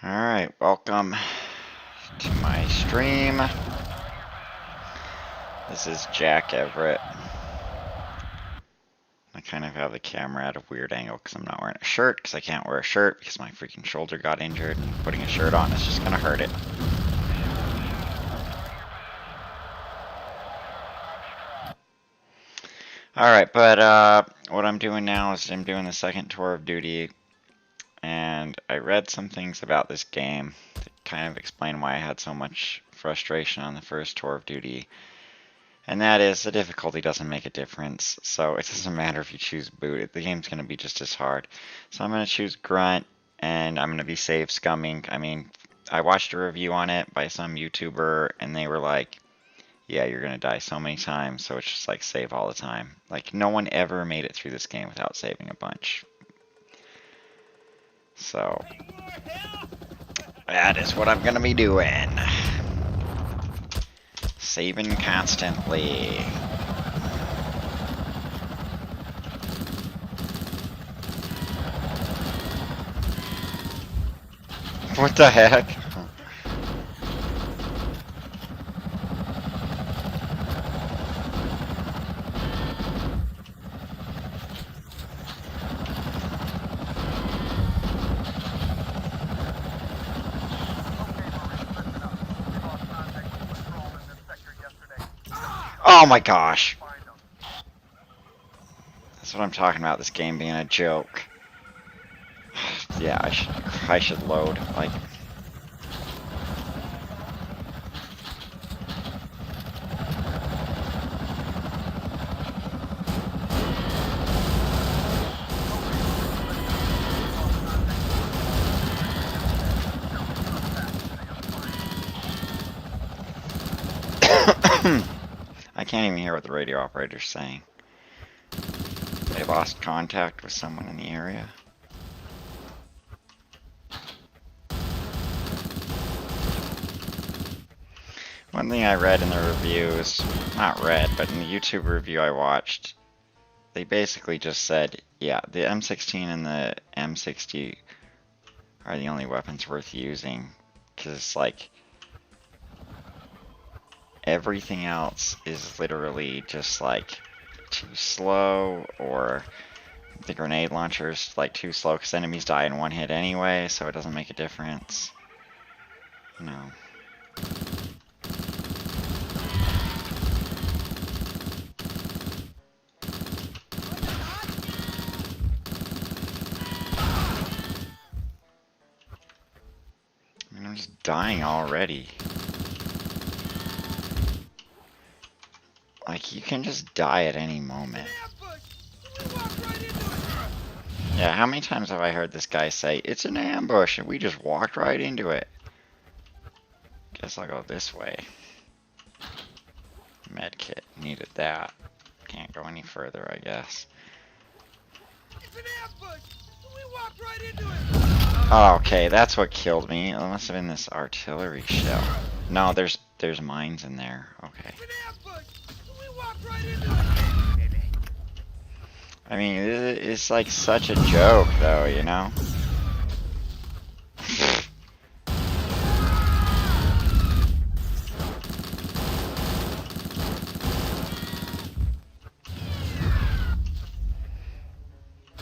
Alright, welcome to my stream. This is Jack Everett. I kind of have the camera at a weird angle because I'm not wearing a shirt, because I can't wear a shirt because my freaking shoulder got injured, and putting a shirt on is just gonna hurt it. Alright, but what I'm doing now is I'm doing the second tour of duty, and I read some things about this game that kind of explain why I had so much frustration on the first tour of duty. And that is, the difficulty doesn't make a difference, so it doesn't matter if you choose boot, the game's going to be just as hard. So I'm going to choose grunt, and I'm going to be save scumming. I mean, I watched a review on it by some YouTuber, and they were like, yeah, you're going to die so many times, so it's just like save all the time. Like, no one ever made it through this game without saving a bunch. So, that is what I'm going to be doing. Saving constantly. What the heck? Oh my gosh. That's what I'm talking about, this game being a joke. Yeah, I should load, like... I can't even hear what the radio operator's saying. They lost contact with someone in the area. One thing I read in the reviews, not read, but in the YouTube review I watched, they basically just said, yeah, the M16 and the M60 are the only weapons worth using, because, like, everything else is literally just, like, too slow, or the grenade launcher's, like, too slow because enemies die in one hit anyway, so it doesn't make a difference. No. I mean, I'm just dying already. Like, you can just die at any moment. Yeah, how many times have I heard this guy say, it's an ambush, and we just walked right into it? Guess I'll go this way. Medkit, needed that. Can't go any further, I guess. It's an ambush! We walked right into it! Oh, okay, that's what killed me. It must have been this artillery shell. No, there's mines in there. Okay. It's an ambush! We walked right into it! I mean, it's like such a joke, though, you know?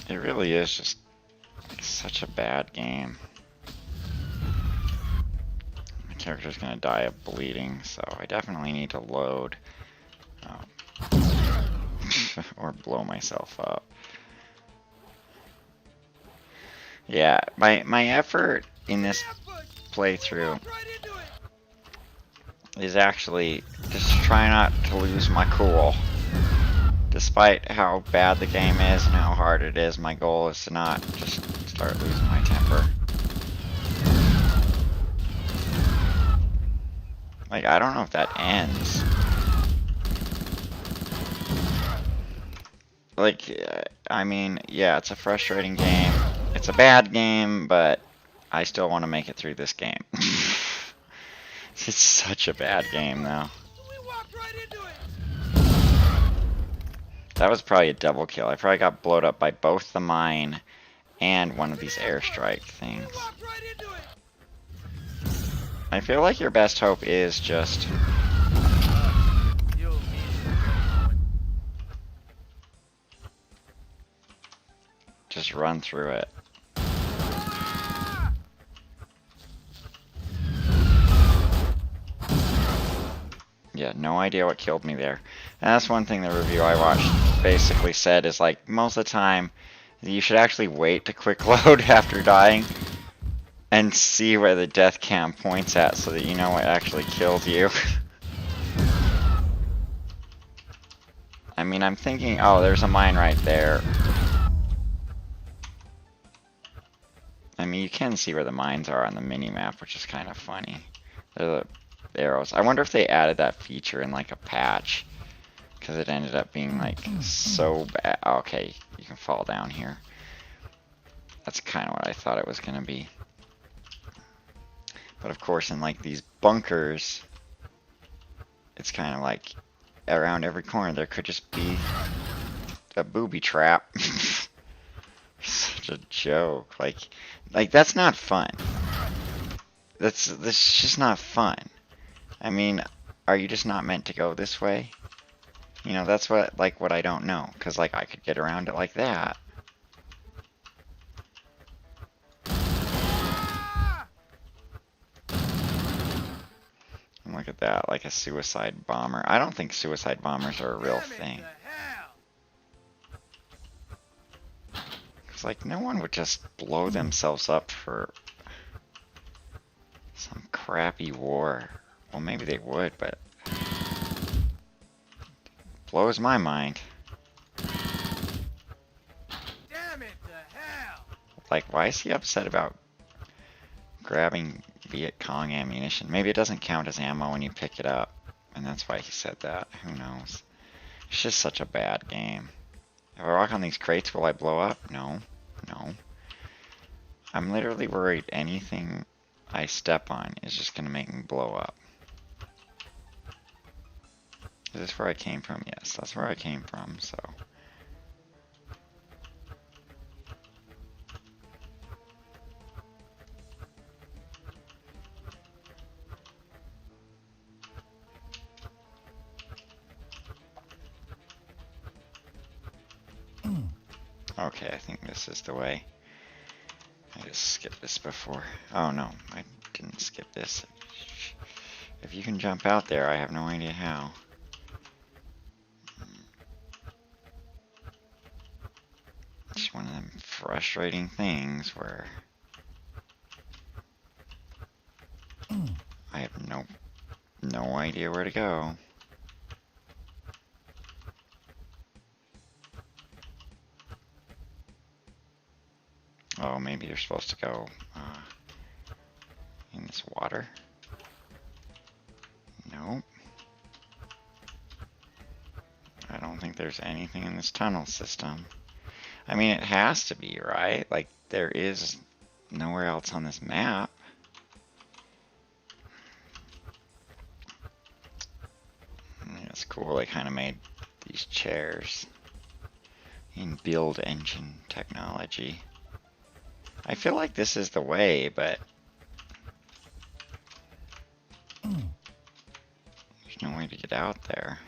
It really is just such a bad game. My character's gonna die of bleeding, so I definitely need to load. Or blow myself up. Yeah, my effort in this playthrough is actually just try not to lose my cool. Despite how bad the game is and how hard it is, my goal is to not just start losing my temper. Like, I don't know if that ends. Like, I mean, yeah, it's a frustrating game. It's a bad game, but I still want to make it through this game. It's such a bad game, though. That was probably a double kill. I probably got blowed up by both the mine and one of these airstrike things. I feel like your best hope is just You'll need it. just run through it. Yeah, no idea what killed me there. And that's one thing the review I watched basically said is like most of the time you should actually wait to quick load after dying and see where the death cam points at so that you know what actually killed you. I mean, I'm thinking, oh, there's a mine right there. I mean, you can see where the mines are on the mini-map, which is kind of funny. They're the arrows. I wonder if they added that feature in like a patch, because it ended up being like so bad. Okay, you can fall down here. That's kind of what I thought it was going to be. But of course, in like these bunkers, it's kind of like around every corner there could just be a booby trap. Such a joke. Like that's not fun. That's just not fun. I mean, are you just not meant to go this way? You know, that's what I don't know. Cause like I could get around it like that. And look at that, like a suicide bomber. I don't think suicide bombers are a real thing. Cause like no one would just blow themselves up for some crappy war. Well, maybe they would, but blows my mind. Damn it to hell! Like, why is he upset about grabbing Viet Cong ammunition? Maybe it doesn't count as ammo when you pick it up, and that's why he said that. Who knows? It's just such a bad game. If I walk on these crates, will I blow up? No. No. I'm literally worried anything I step on is just gonna make me blow up. Is this where I came from? Yes, that's where I came from, so. Okay, I think this is the way. I just skipped this before. Oh no, I didn't skip this. If you can jump out there, I have no idea how. It's one of them frustrating things where I have no idea where to go. Oh, maybe you're supposed to go in this water. Nope. I don't think there's anything in this tunnel system. I mean, it has to be, right? Like, there is nowhere else on this map. It's cool, they kind of made these chairs in build engine technology. I feel like this is the way, but there's no way to get out there.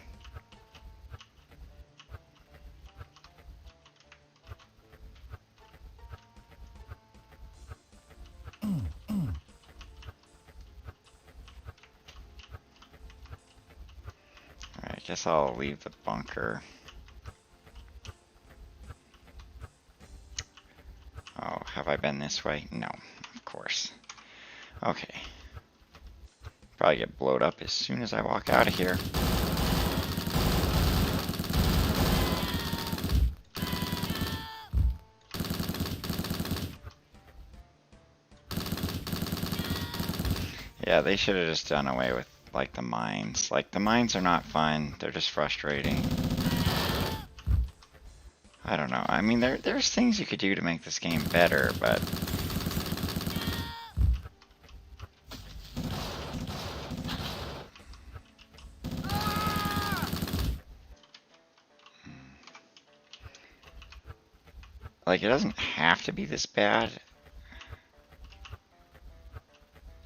Alright, I guess I'll leave the bunker. Oh, have I been this way? No, of course. Okay. Probably get blowed up as soon as I walk out of here. Yeah, they should have just done away with, like, the mines. Like, the mines are not fun. They're just frustrating. I don't know. I mean, there's things you could do to make this game better, but like, it doesn't have to be this bad.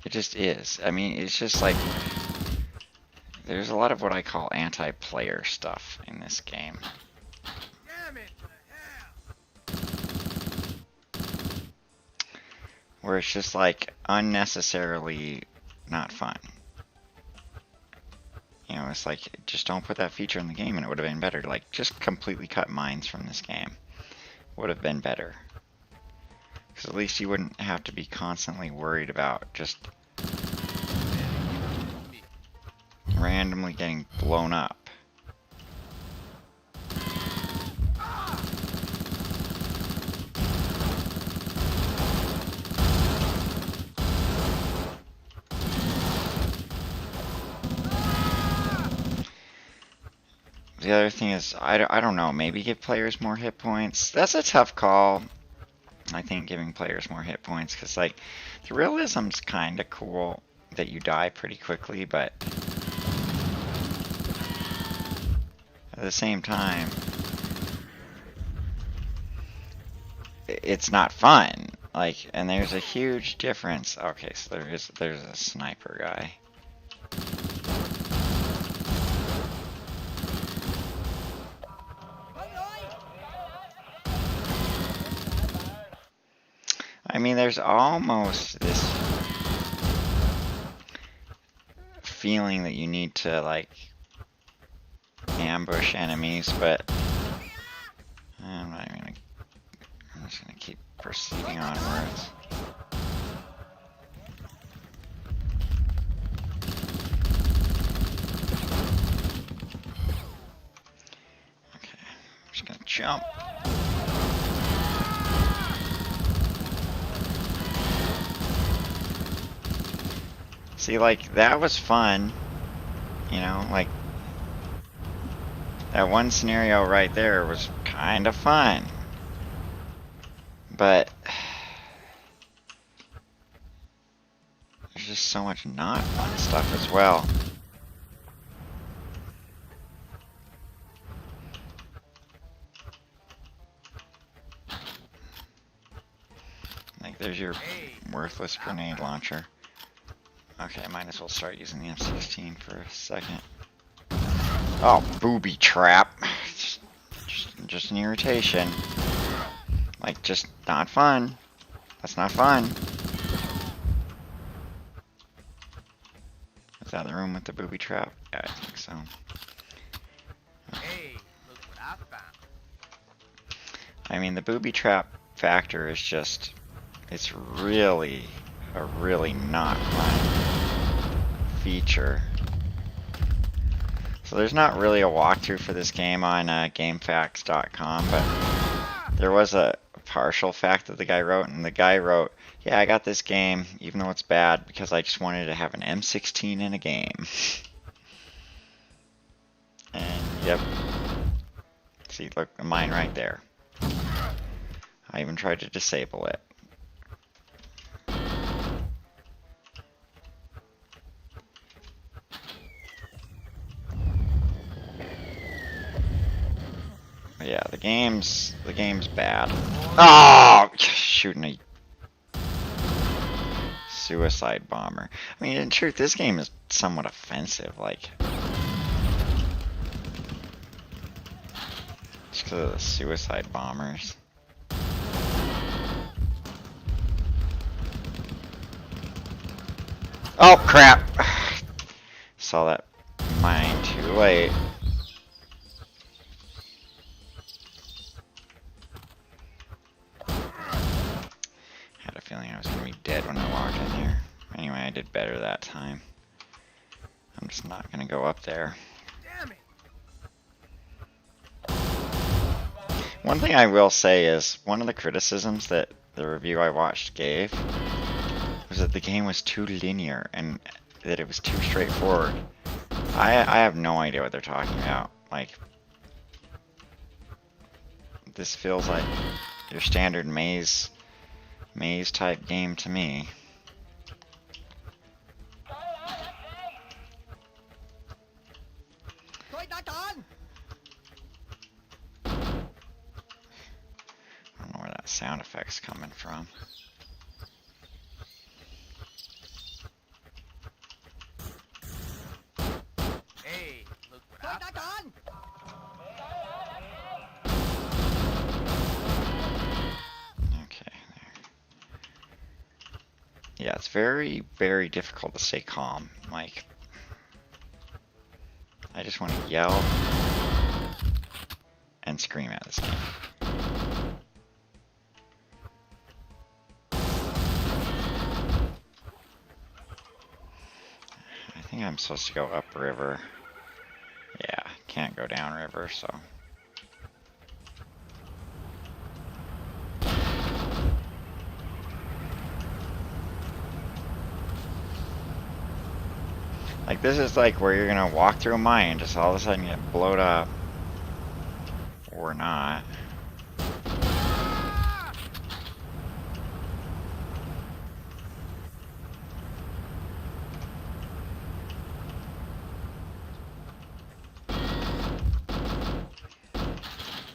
It just is. I mean, it's just like there's a lot of what I call anti-player stuff in this game. Damn it to hell! Where it's just like unnecessarily not fun. You know, it's like just don't put that feature in the game and it would have been better. Like just completely cut mines from this game. Would have been better. Because at least you wouldn't have to be constantly worried about just randomly getting blown up. The other thing is, I don't know, maybe give players more hit points. That's a tough call. I think giving players more hit points, because like the realism's kind of cool that you die pretty quickly, but at the same time, it's not fun. Like, and there's a huge difference. Okay, so there's a sniper guy. I mean, there's almost this feeling that you need to like ambush enemies, but I'm not even gonna. I'm just gonna keep proceeding onwards. Okay, I'm just gonna jump. See, like, that was fun. You know, like, that one scenario right there was kind of fun. But there's just so much not fun stuff as well. Like, there's your worthless grenade launcher. Okay, I might as well start using the M16 for a second. Oh, booby trap. Just an irritation. Like, just not fun. That's not fun. Is that the room with the booby trap? Yeah, I think so. Hey, look what I found. I mean, the booby trap factor is just, it's really a really not fun feature. So there's not really a walkthrough for this game on GameFAQs.com, but there was a partial fact that the guy wrote, and the guy wrote, yeah, I got this game, even though it's bad, because I just wanted to have an M16 in a game. And, yep. See, look, mine right there. I even tried to disable it. But yeah, the game's bad. Oh, shooting a suicide bomber. I mean, in truth, this game is somewhat offensive. Like, just because of the suicide bombers. Oh crap! Saw that mine too late. Had a feeling I was gonna be dead when I walked in there. Anyway, I did better that time. I'm just not gonna go up there. Damn it! One thing I will say is, one of the criticisms that the review I watched gave was that the game was too linear and that it was too straightforward. I have no idea what they're talking about. Like, this feels like your standard maze type game to me. I don't know where that sound effect's coming from. Yeah, it's very, very difficult to stay calm. Like, I just want to yell and scream at this game. I think I'm supposed to go upriver. Yeah, can't go downriver, so. Like, this is like where you're gonna walk through a mine and just all of a sudden get blowed up. Or not.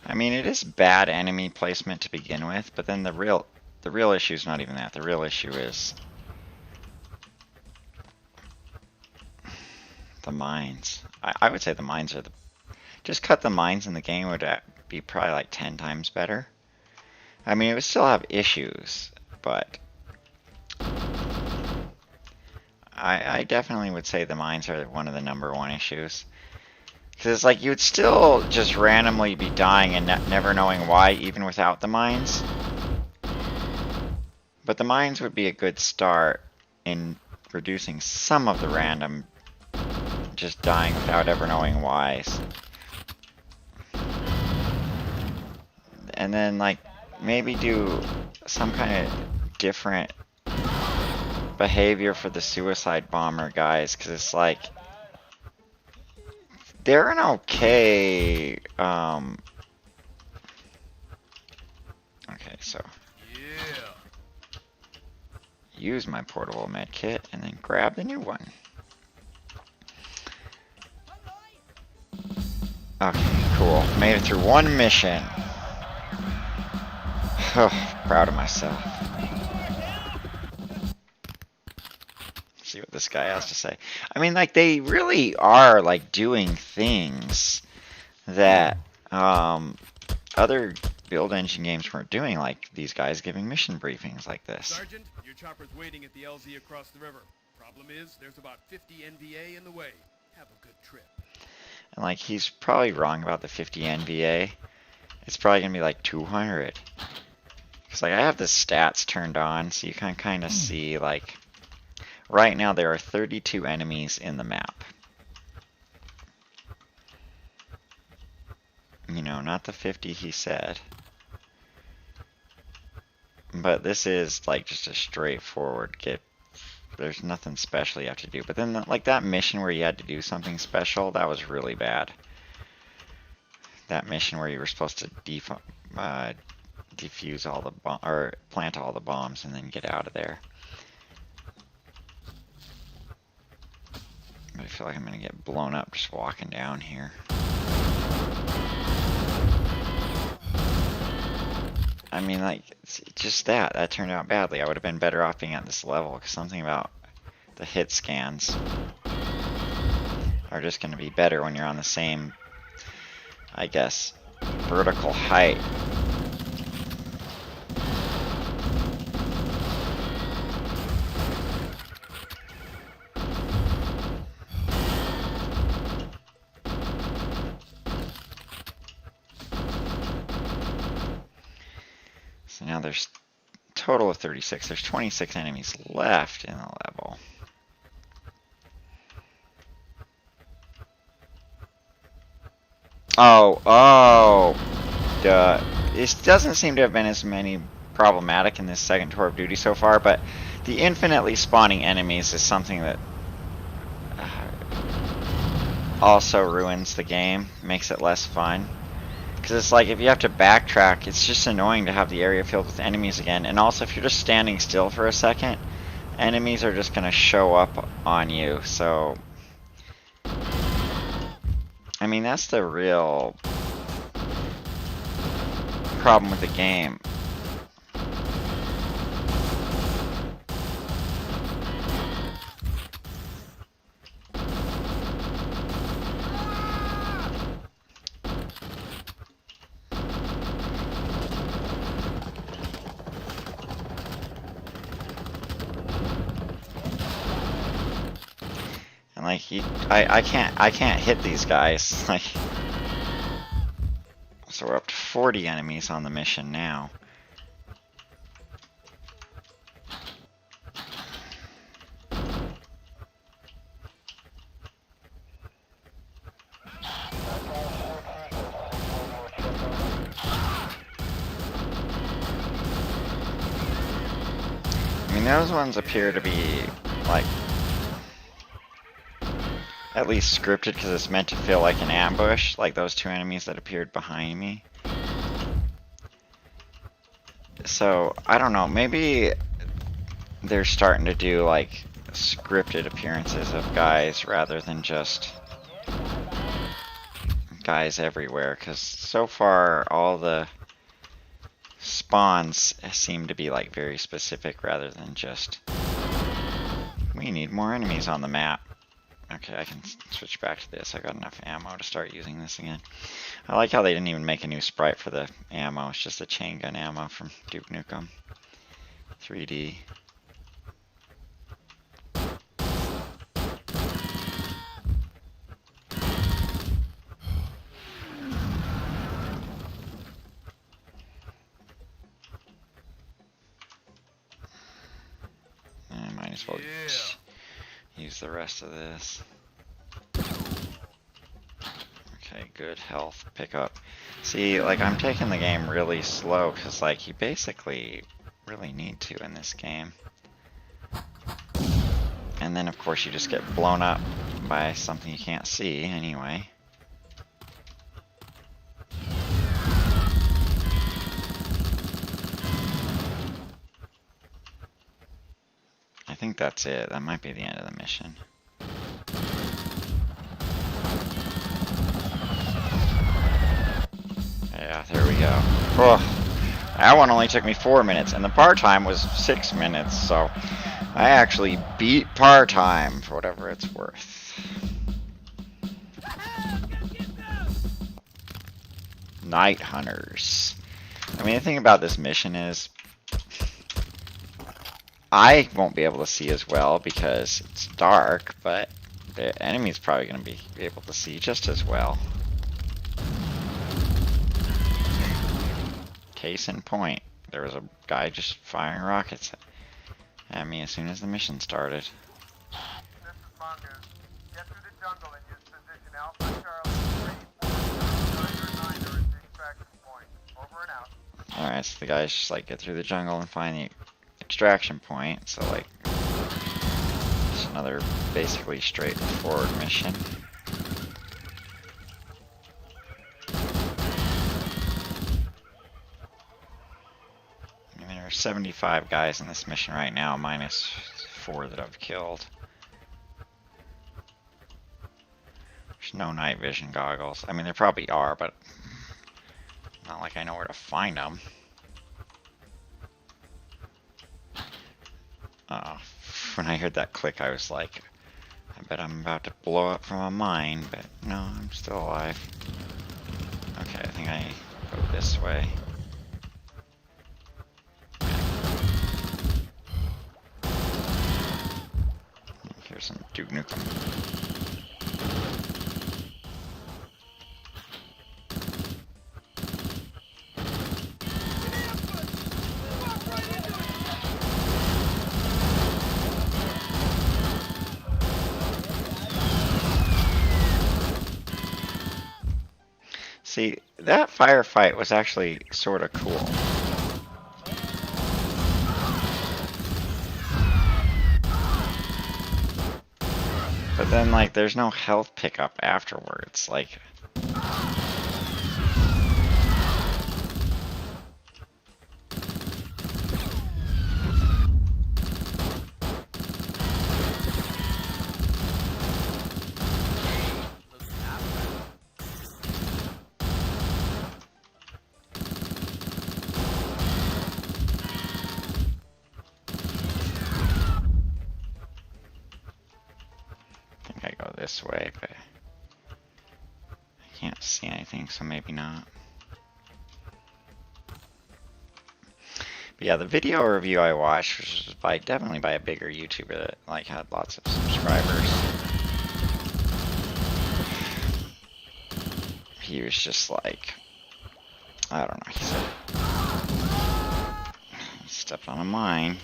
I mean, it is bad enemy placement to begin with, but then the real issue is not even that. The real issue is the mines. I would say the mines are the... Just cut the mines in the game would be probably like 10 times better. I mean, it would still have issues, but... I definitely would say the mines are one of the #1 issues. Because it's like you would still just randomly be dying and never knowing why, even without the mines. But the mines would be a good start in reducing some of the random just dying without ever knowing why. And then, like, maybe do some kind of different behavior for the suicide bomber guys, because it's like they're an okay okay, so use my portable med kit and then grab the new one. Okay, cool. Made it through one mission. Proud of myself. See what this guy has to say. I mean, like, they really are, like, doing things that other build engine games weren't doing, like these guys giving mission briefings like this. Sergeant, your chopper's waiting at the LZ across the river. Problem is, there's about 50 NVA in the way. Have a good trip. And, like, he's probably wrong about the 50 NVA. It's probably gonna be like 200. Because, like, I have the stats turned on, so you can kind of see, like, right now there are 32 enemies in the map. You know, not the 50 he said. But this is, like, just a straightforward get. There's nothing special you have to do. But then, like, that mission where you had to do something special, that was really bad. That mission where you were supposed to defuse all the or plant all the bombs and then get out of there. But I feel like I'm gonna get blown up just walking down here. I mean, like, just that turned out badly. I would have been better off being at this level, because something about the hit scans are just going to be better when you're on the same, I guess, vertical height. So now there's a total of 36. There's 26 enemies left in the level. Oh, duh. It doesn't seem to have been as many problematic in this second tour of duty so far, but the infinitely spawning enemies is something that also ruins the game, makes it less fun. Because it's like, if you have to backtrack, it's just annoying to have the area filled with enemies again. And also, if you're just standing still for a second, enemies are just going to show up on you. So, I mean, that's the real problem with the game. Like, I can't hit these guys. Like, so we're up to 40 enemies on the mission now. I mean, those ones appear to be, like, at least scripted because it's meant to feel like an ambush, like those two enemies that appeared behind me. So, I don't know, maybe they're starting to do, like, scripted appearances of guys rather than just guys everywhere, because so far all the spawns seem to be, like, very specific rather than just, we need more enemies on the map. Okay, I can switch back to this. I got enough ammo to start using this again. I like how they didn't even make a new sprite for the ammo. It's just the chain gun ammo from Duke Nukem 3D. I might as well use the rest of this. Okay, good health pickup. See, like, I'm taking the game really slow because, like, you basically really need to in this game. And then, of course, you just get blown up by something you can't see anyway. I think that's it. That might be the end of the mission. Yeah, there we go. Oh, that one only took me 4 minutes, and the par time was 6 minutes, so I actually beat par time for whatever it's worth. Night Hunters. I mean, the thing about this mission is I won't be able to see as well because it's dark, but the enemy's probably going to be able to see just as well. Case in point, there was a guy just firing rockets at me as soon as the mission started. This is Mongoose. Get through the jungle and use position Alpha Charlie 3409 is the extraction point. Over and out. Alright, so the guys just like get through the jungle and find the extraction point, so like it's another basically straightforward mission. I mean, there are 75 guys in this mission right now, minus 4 that I've killed. There's no night vision goggles. I mean, there probably are, but not like I know where to find them. When I heard that click, I was like, I bet I'm about to blow up from a mine, but no, I'm still alive. Okay, I think I go this way. Here's some Duke Nukem. See, that firefight was actually sort of cool. But then, like, there's no health pickup afterwards. Like, this way, but I can't see anything, so maybe not. But yeah, the video review I watched was definitely by a bigger YouTuber that like had lots of subscribers. he was just like, I don't know, he said, he stepped on a mine.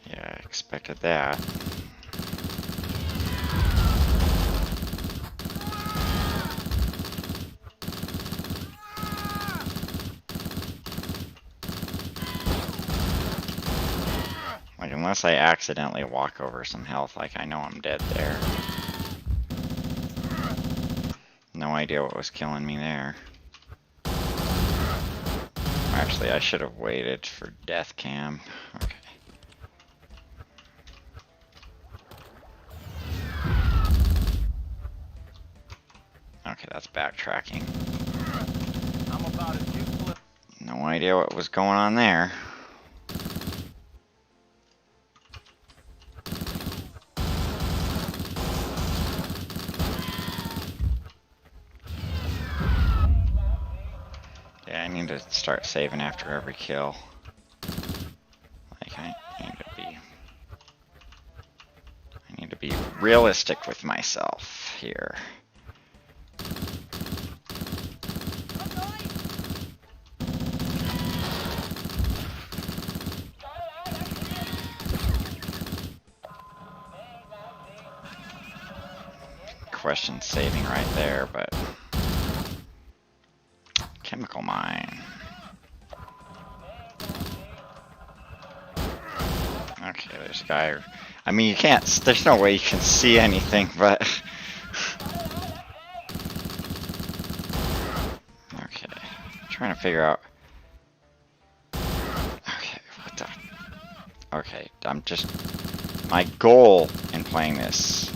Yeah, I expected that. Like, unless I accidentally walk over some health, like, I know I'm dead there. No idea what was killing me there. Actually, I should have waited for death cam. Okay. Okay, that's backtracking. I'm about as useful as... No idea what was going on there. Yeah, I need to start saving after every kill. Like, I need to be realistic with myself here. Question saving right there, but chemical mine. Okay, there's a guy. I mean, you can't. There's no way you can see anything, but okay. I'm trying to figure out. Okay, what the? Okay, I'm just. My goal in playing this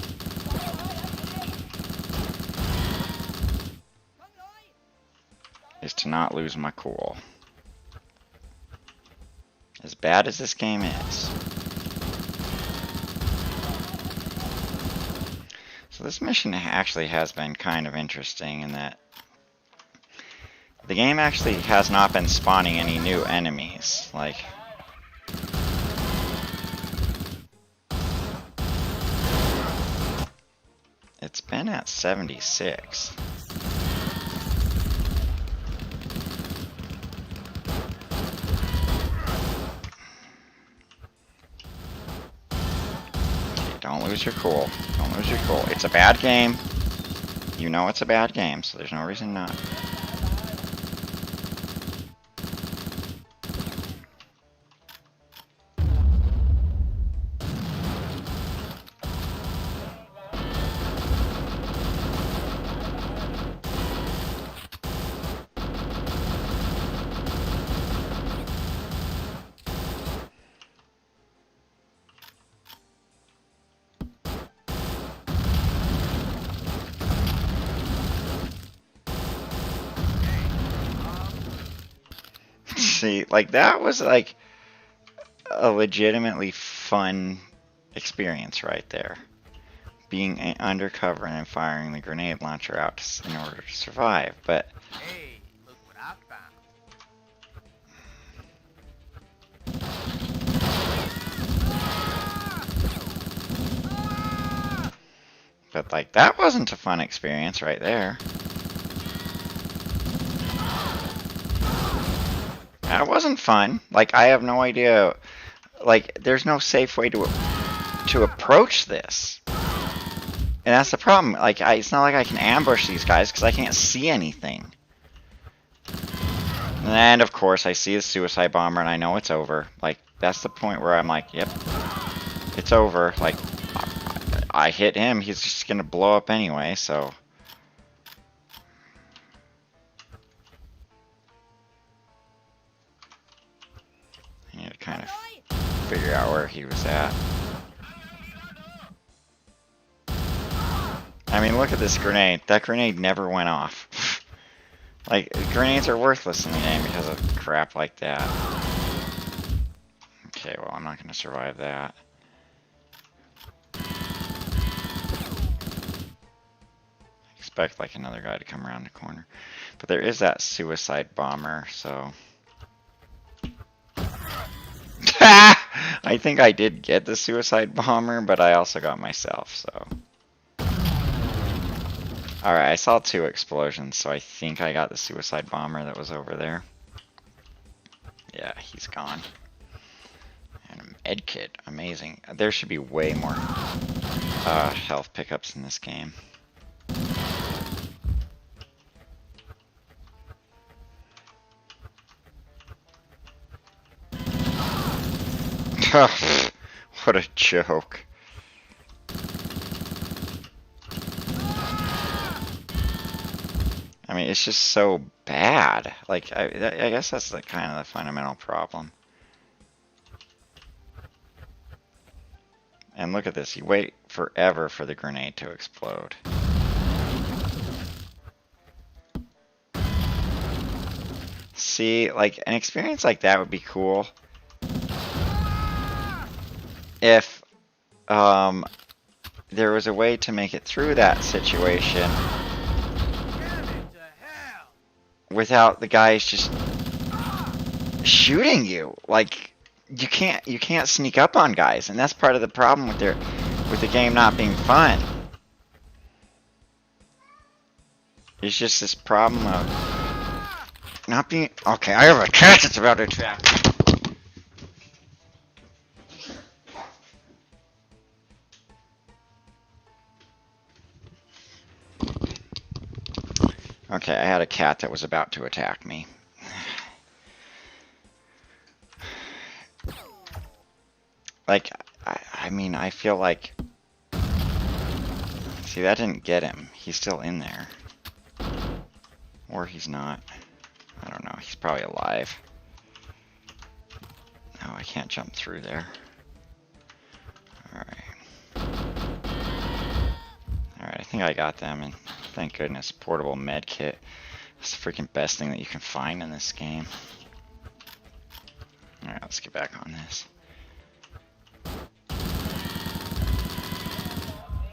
is to not lose my cool. As bad as this game is. So this mission actually has been kind of interesting in that the game actually has not been spawning any new enemies. Like, it's been at 76. Don't lose your cool. Don't lose your cool. It's a bad game. You know it's a bad game, so there's no reason not. See, like, that was like a legitimately fun experience right there. Being undercover and firing the grenade launcher out in order to survive, but Hey, look what I found. like, that wasn't a fun experience right there. That wasn't fun. Like, I have no idea. Like, there's no safe way to approach this. And that's the problem. Like, it's not like I can ambush these guys because I can't see anything. And of course, I see the suicide bomber and I know it's over. Like, that's the point where I'm like, yep, it's over. Like, I hit him, he's just gonna blow up anyway, so. I need to kind of figure out where he was at. I mean, look at this grenade. That grenade never went off. Like, grenades are worthless in the game because of crap like that. Okay, well, I'm not going to survive that. Expect like another guy to come around the corner. But there is that suicide bomber, so... I think I did get the suicide bomber, but I also got myself, so... Alright, I saw 2 explosions, so I think I got the suicide bomber that was over there. Yeah, he's gone. And a med kit, amazing. There should be way more health pickups in this game. What a joke. I mean, it's just so bad. Like, I guess that's the kind of the fundamental problem. And look at this. You wait forever for the grenade to explode. See, like, an experience like that would be cool if there was a way to make it through that situation without the guys just shooting you. Like, you can't sneak up on guys, and that's part of the problem with the game not being fun. It's just this problem of not being... Okay, I have a cat that's about to attack. Okay, I had a cat that was about to attack me. Like, I mean, I feel like... See, that didn't get him. He's still in there. Or he's not. I don't know. He's probably alive. No, I can't jump through there. Alright. Alright, I think I got them, and thank goodness, portable med kit. It's the freaking best thing that you can find in this game. Alright, let's get back on this.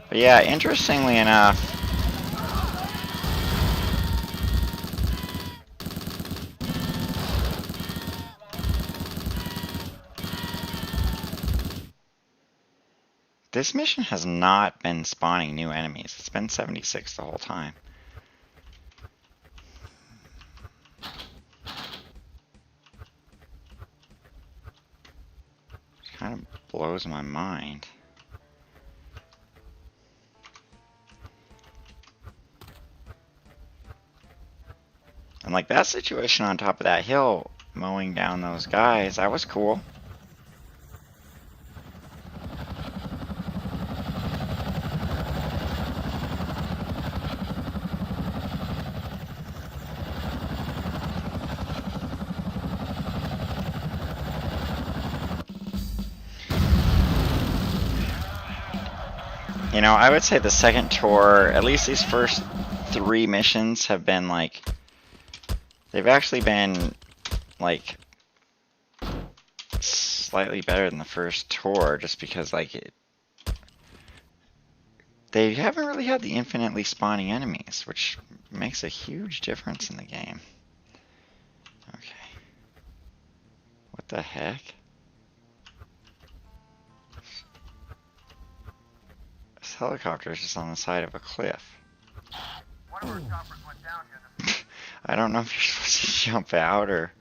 But yeah, interestingly enough, this mission has not been spawning new enemies. It's been 76 the whole time. It kind of blows my mind. And like that situation on top of that hill, mowing down those guys, that was cool. You know, I would say the second tour, at least these first 3 missions have been like, they've actually been like slightly better than the first tour, just because like they haven't really had the infinitely spawning enemies, which makes a huge difference in the game. Okay. What the heck? This helicopter is just on the side of a cliff. One of our choppers went down here this I don't know if you're supposed to jump out or...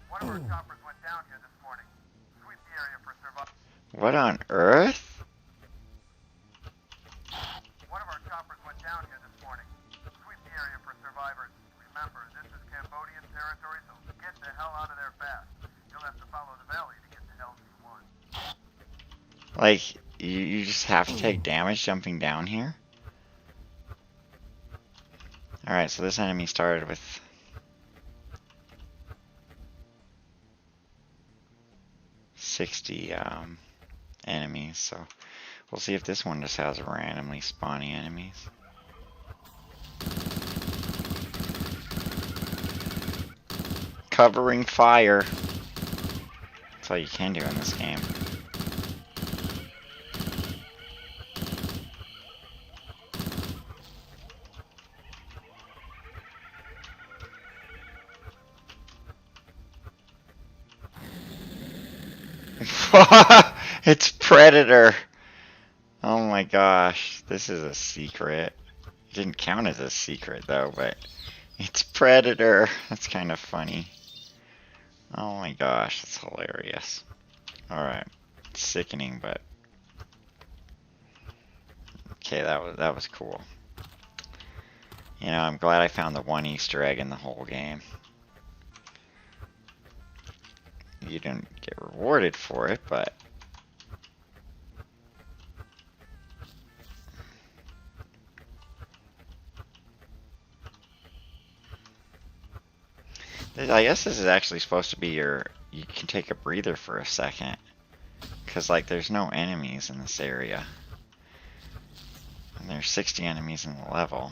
One of our choppers went down here this morning. Sweep the area for survival. What on earth? One of our choppers went down here this morning. Sweep the area for survivors. Remember, this is Cambodian territory, so get the hell out of there fast. You'll have to follow the valley to get to LZ1. Like, you just have to take damage jumping down here? Alright, so this enemy started with... ...60 enemies, so we'll see if this one just has randomly spawning enemies. Covering fire. That's all you can do in this game. It's Predator! Oh my gosh, this is a secret. It didn't count as a secret though, but it's Predator. That's kind of funny. Oh my gosh, that's hilarious. Alright, sickening, but okay, that was cool. You know, I'm glad I found the one Easter egg in the whole game. You didn't get rewarded for it, but I guess this is actually supposed to be you can take a breather for a second. Because, like, there's no enemies in this area. And there's 60 enemies in the level.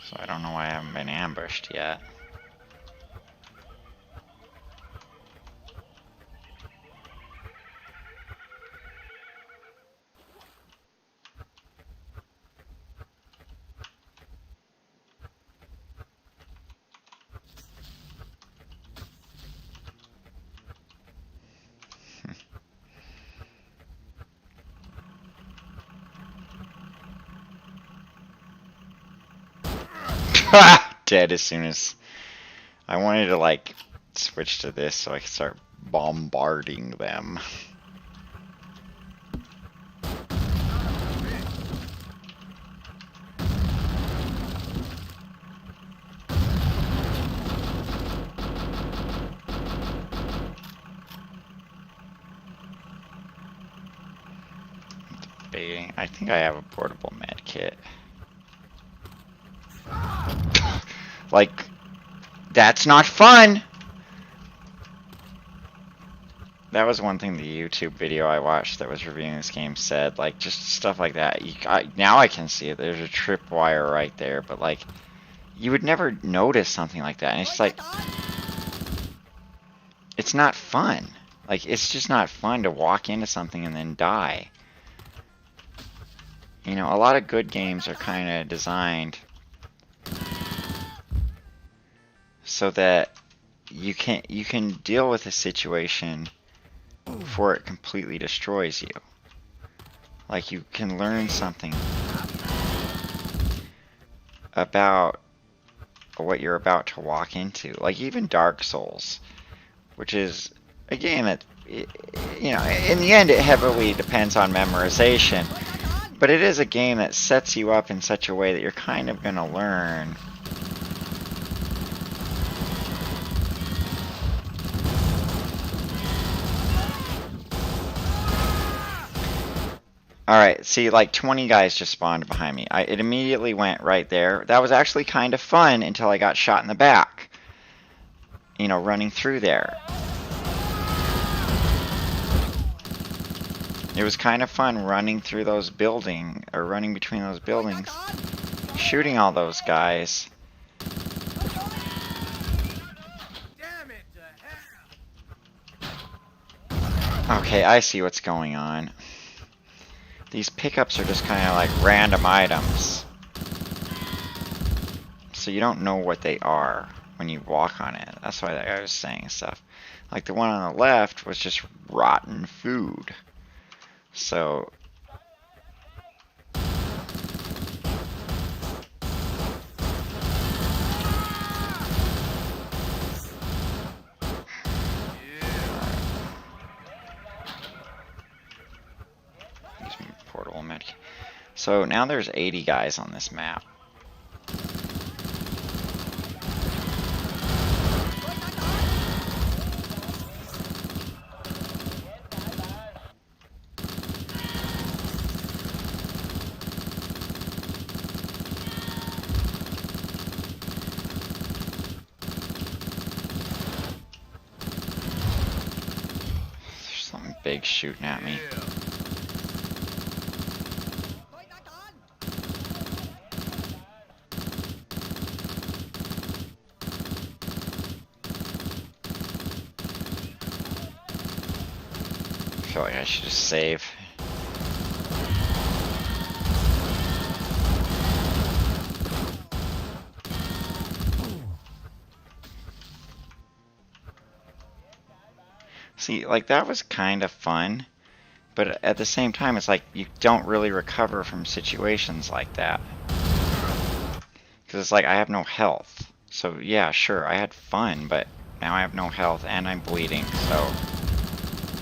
So I don't know why I haven't been ambushed yet. Dead as soon as I wanted to like switch to this so I could start bombarding them. Debating. I think I have a portable med kit. Like, that's not fun! That was one thing the YouTube video I watched that was reviewing this game said. Like, just stuff like that. Now I can see it. There's a tripwire right there, but like, you would never notice something like that. And it's like, it's not fun. Like, it's just not fun to walk into something and then die. You know, a lot of good games are kind of designed so that you can deal with a situation before it completely destroys you. Like, you can learn something about what you're about to walk into. Like, even Dark Souls, which is a game that, you know, in the end it heavily depends on memorization, but it is a game that sets you up in such a way that you're kind of going to learn. Alright, see, like 20 guys just spawned behind me. It immediately went right there. That was actually kind of fun until I got shot in the back. You know, running through there. It was kind of fun running through those buildings, or running between those buildings, shooting all those guys. Okay, I see what's going on. These pickups are just kind of like random items. So you don't know what they are when you walk on it. That's why I was saying stuff. Like the one on the left was just rotten food. So portable medic. So now there's 80 guys on this map. There's something big shooting at me. feel like I should just save. See, like, that was kind of fun, but at the same time, it's like you don't really recover from situations like that. Because it's like I have no health. So, yeah, sure, I had fun, but now I have no health and I'm bleeding, so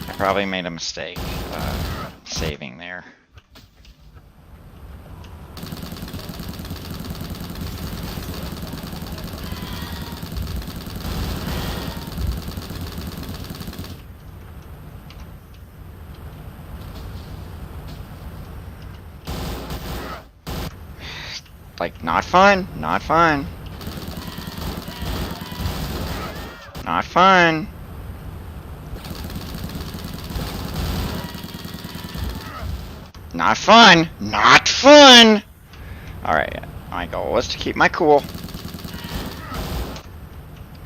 I probably made a mistake saving there. Like, not fun, not fun. Not fun. Not fun. Not fun. Alright, my goal was to keep my cool.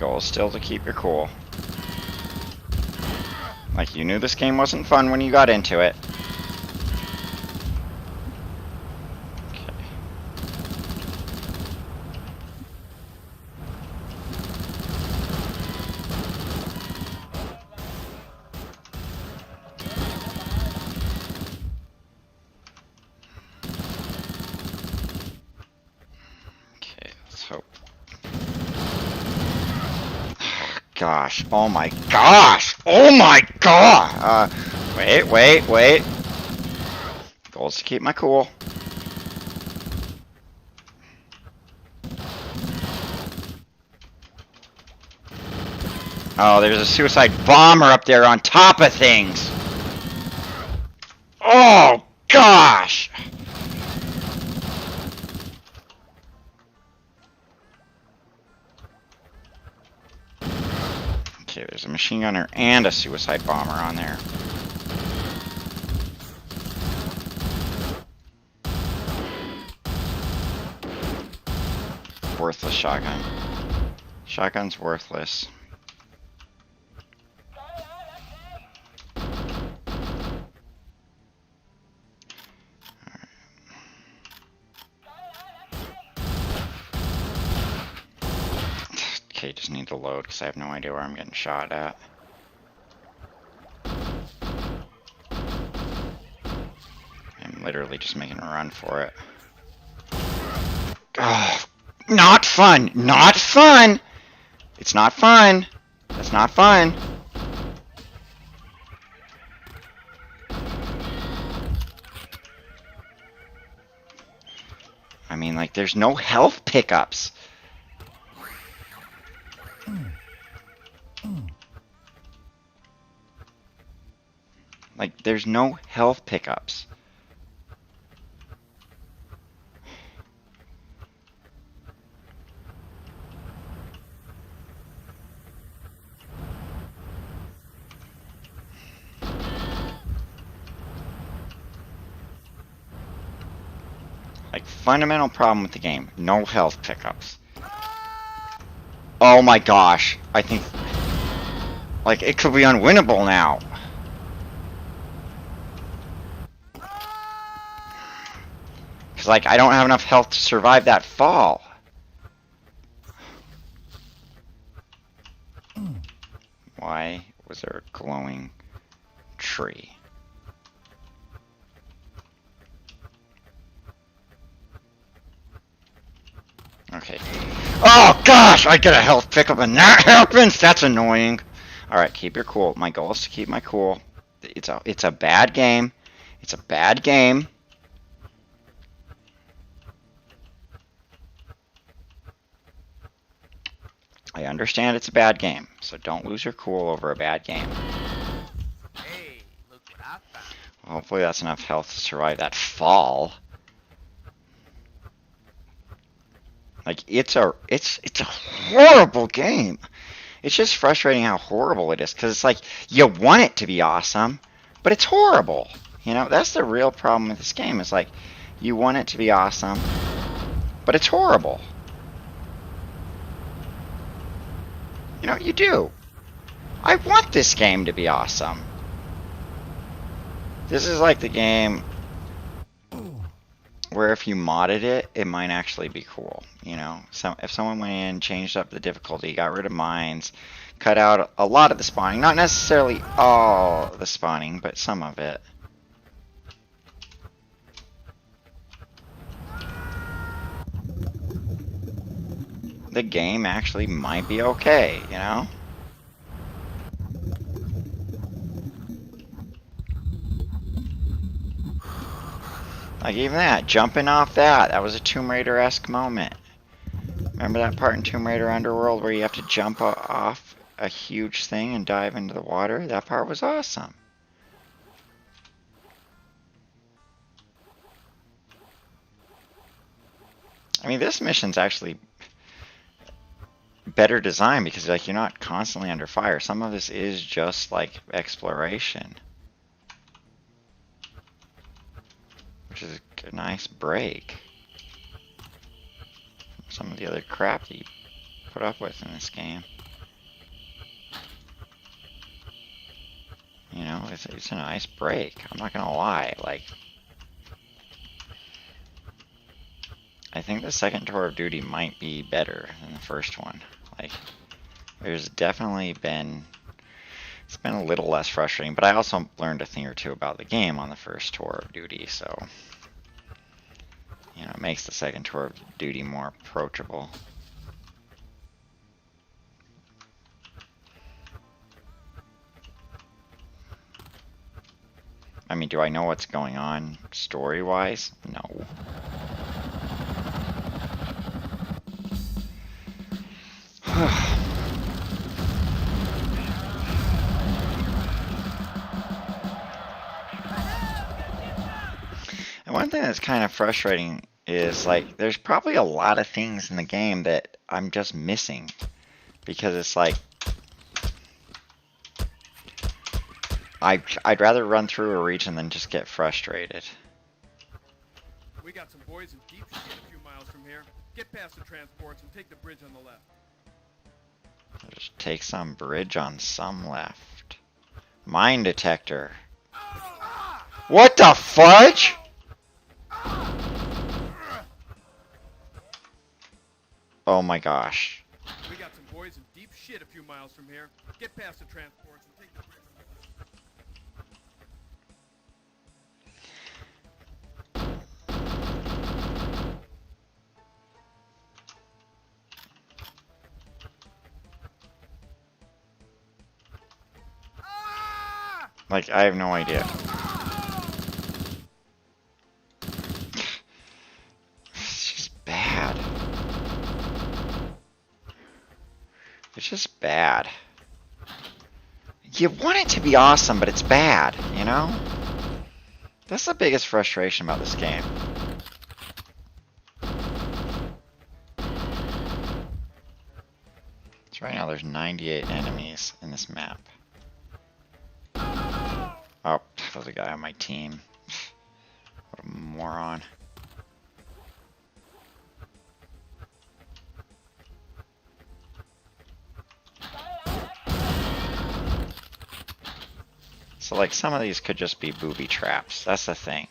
Goal is still to keep your cool. Like, you knew this game wasn't fun when you got into it. Gosh, oh my gosh, oh my god! Wait. Goal is to keep my cool. Oh, there's a suicide bomber up there on top of things! Oh, gosh! Okay, there's a machine gunner and a suicide bomber on there. Worthless shotgun. Shotgun's worthless. Okay, just need to load because I have no idea where I'm getting shot at. I'm literally just making a run for it. Oh, not fun! Not fun! It's not fun! That's not fun! I mean, like, there's no health pickups. Like, there's no health pickups. Like, fundamental problem with the game. No health pickups. Oh my gosh. I think... like, it could be unwinnable now. Because, like, I don't have enough health to survive that fall. Why was there a glowing tree? Okay. Oh gosh, I get a health pickup and that happens. That's annoying. All right, keep your cool. My goal is to keep my cool. It's a bad game. It's a bad game. I understand it's a bad game, so don't lose your cool over a bad game. Hey, look what I found. Well, hopefully that's enough health to survive that fall. Like, it's a horrible game. It's just frustrating how horrible it is, because it's like, you want it to be awesome, but it's horrible. You know, that's the real problem with this game. It's like, you want it to be awesome, but it's horrible. You know, you do. I want this game to be awesome. This is like the game where if you modded it, it might actually be cool. You know, so if someone went in, changed up the difficulty, got rid of mines, cut out a lot of the spawning, not necessarily all the spawning, but some of it. The game actually might be okay, you know? Like even that, jumping off that was a Tomb Raider-esque moment. Remember that part in Tomb Raider Underworld where you have to jump off a huge thing and dive into the water? That part was awesome. I mean, this mission's actually better designed because like you're not constantly under fire. Some of this is just like exploration, which is a nice break from some of the other crap that you put up with in this game. You know, it's a nice break. I'm not gonna lie. Like, I think the second tour of duty might be better than the first one. Like, there's definitely been, it's been a little less frustrating, but I also learned a thing or two about the game on the first tour of duty, so, you know, it makes the second tour of duty more approachable. I mean, do I know what's going on story-wise? No. And one thing that's kind of frustrating is like there's probably a lot of things in the game that I'm just missing because it's like I'd rather run through a region than just get frustrated. We got some boys in deep shit a few miles from here. Get past the transports and take the bridge on the left. Just take some bridge on some left. Mine detector. What the fudge? Oh my gosh. We got some boys in deep shit a few miles from here. Get past the transports and take the bridge on the left. Like, I have no idea. It's just bad. It's just bad. You want it to be awesome, but it's bad, you know? That's the biggest frustration about this game. So right now there's 98 enemies in this map. Oh, there's a guy on my team. What a moron. So like some of these could just be booby traps. That's the thing.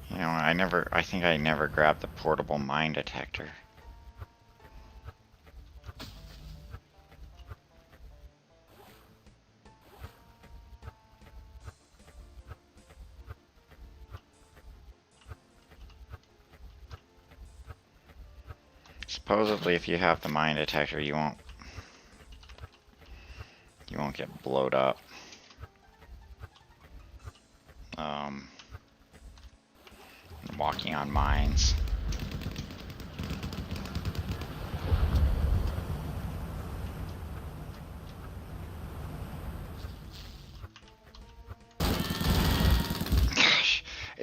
You know, I think I never grabbed the portable mine detector. Supposedly if you have the mine detector you won't get blowed up. Walking on mines.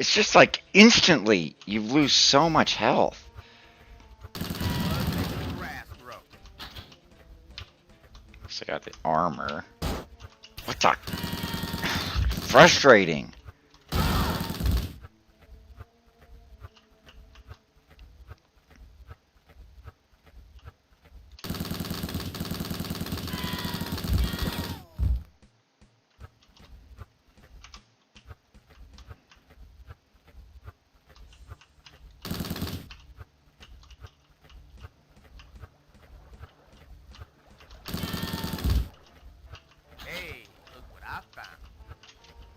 It's just like instantly you lose so much health. Grass grow. So I got the armor. What the? Frustrating. Hey, look what I found.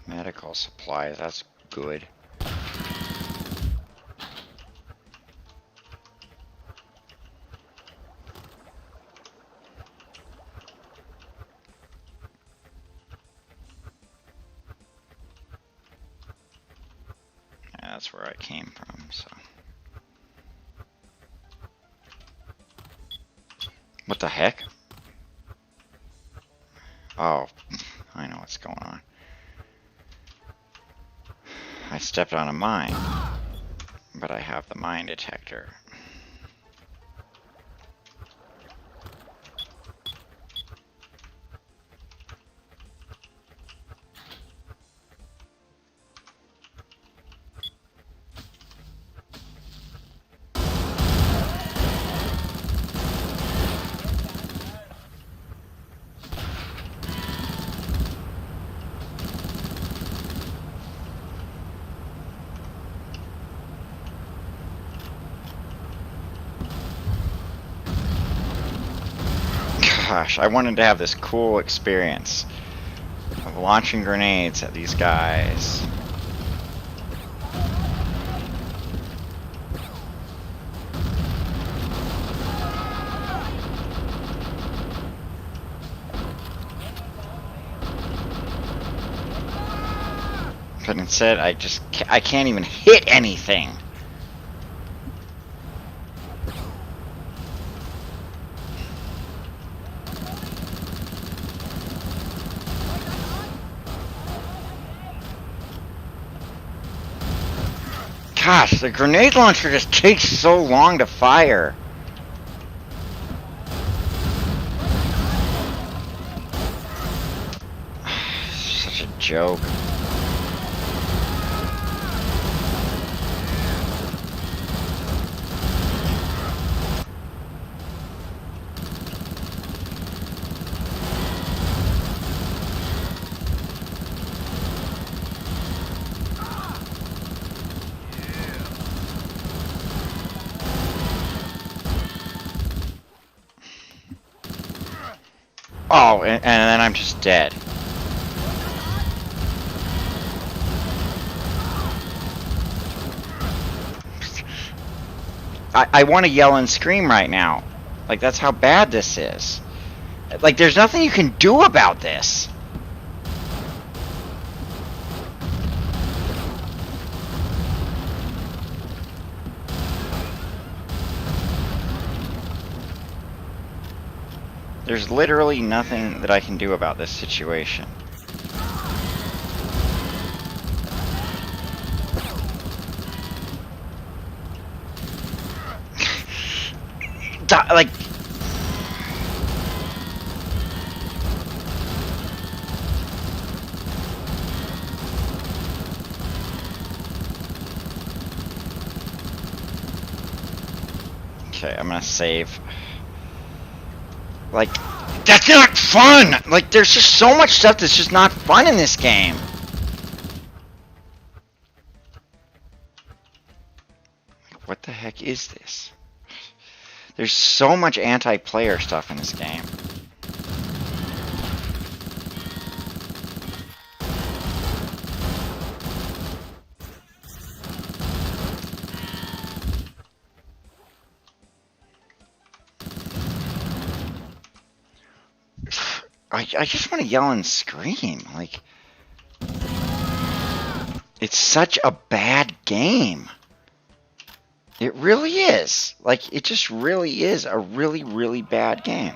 Medical supplies, that's good. Yeah, that's where I came from, so. What the heck? Oh, I know what's going on. I stepped on a mine, but I have the mine detector. Gosh, I wanted to have this cool experience of launching grenades at these guys. But instead, I can't even hit anything. Gosh, the grenade launcher just takes so long to fire. Such a joke. Oh, and then I'm just dead. I want to yell and scream right now. Like, that's how bad this is. Like, there's nothing you can do about this. There's literally nothing that I can do about this situation. Like... Okay, I'm gonna save. Like, that's not fun! Like, there's just so much stuff that's just not fun in this game. Like, what the heck is this? There's so much anti-player stuff in this game. I just want to yell and scream. Like, it's such a bad game. It really is. Like, it just really is a really, really bad game.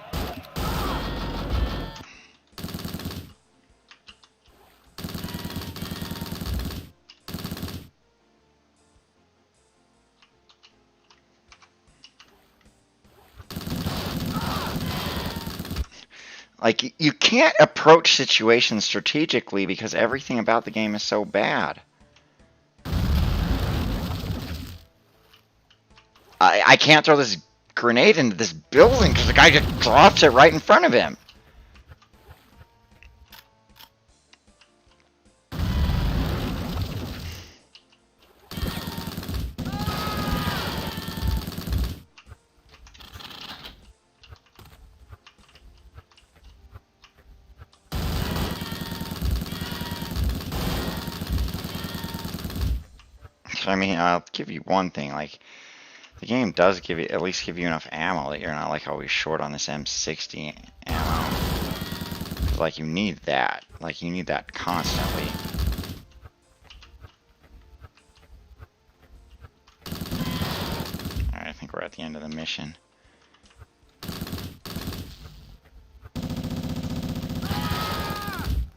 Like, you can't approach situations strategically because everything about the game is so bad. I can't throw this grenade into this building because the guy just drops it right in front of him. I mean, I'll give you one thing, like, the game does give you, at least give you enough ammo that you're not, like, always short on this M60 ammo. Like, you need that. Like, you need that constantly. Alright, I think we're at the end of the mission.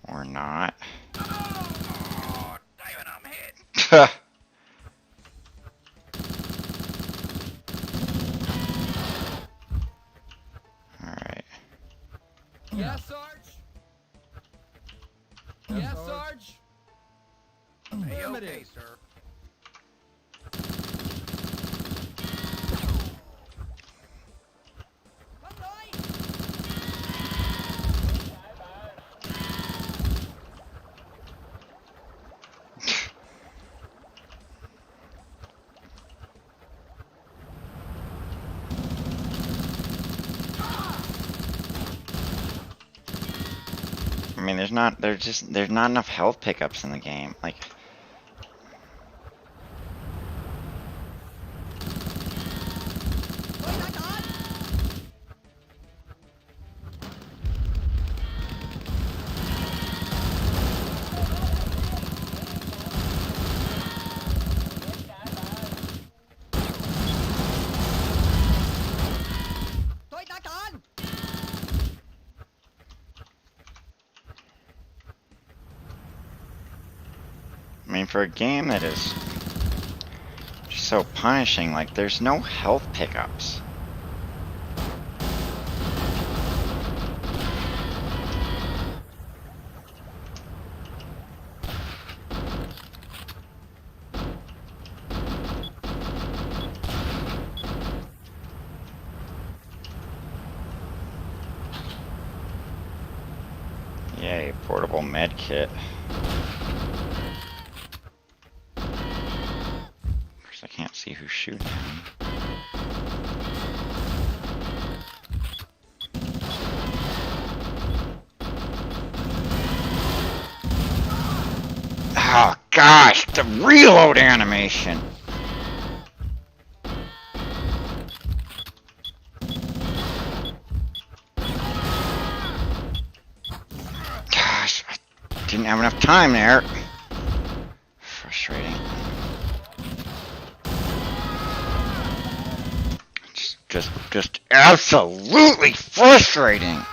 Or not. Oh, damn it, I'm hit. Alright. Yes, Sarge? Yes, Sarge? Hey, Affirmative. okay, sir. I mean, there's not enough health pickups in the game. Like, I mean, for a game that is just so punishing, like, there's no health pickups. Yay, portable med kit. Of course, I can't see who's shooting at me. Oh gosh, the reload animation! Gosh, I didn't have enough time there. Frustrating. Just absolutely frustrating.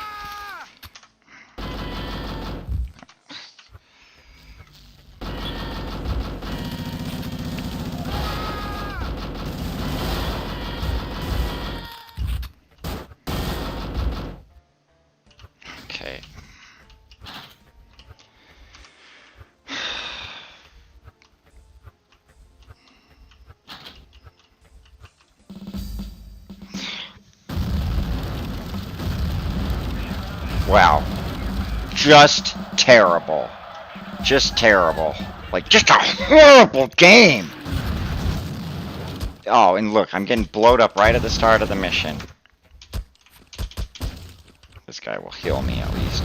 Okay. Wow. Just terrible. Just terrible. Like, just a horrible game! Oh, and look, I'm getting blowed up right at the start of the mission. This guy will heal me at least.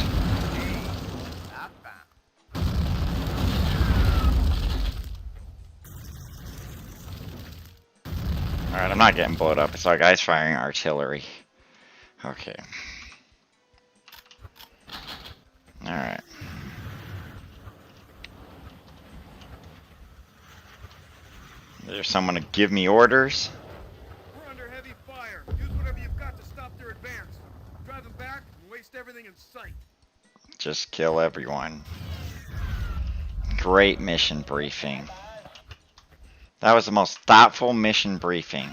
Alright, I'm not getting blowed up. It's our guys firing artillery. Okay. Alright. There's someone to give me orders. We're under heavy fire. Use whatever you've got to stop their advance. Drive them back and waste everything in sight. Just kill everyone. Great mission briefing. That was the most thoughtful mission briefing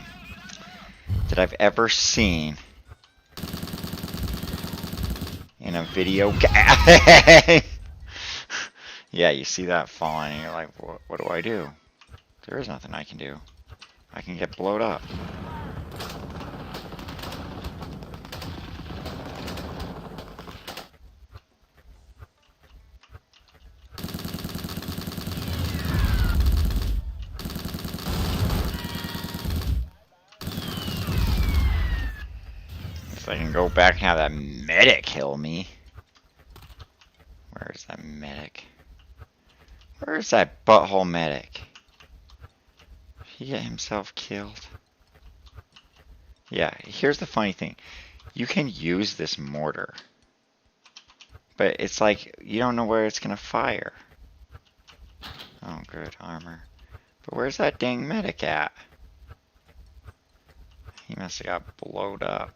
that I've ever seen in a video game. Yeah, you see that falling and you're like, what do I do? There is nothing I can do. I can get blowed up. If I can go back and have that medic kill me. Where's that medic? Where's that butthole medic? Did he get himself killed? Yeah, here's the funny thing. You can use this mortar. But it's like, you don't know where it's gonna fire. Oh, good, armor. But where's that dang medic at? He must have got blowed up.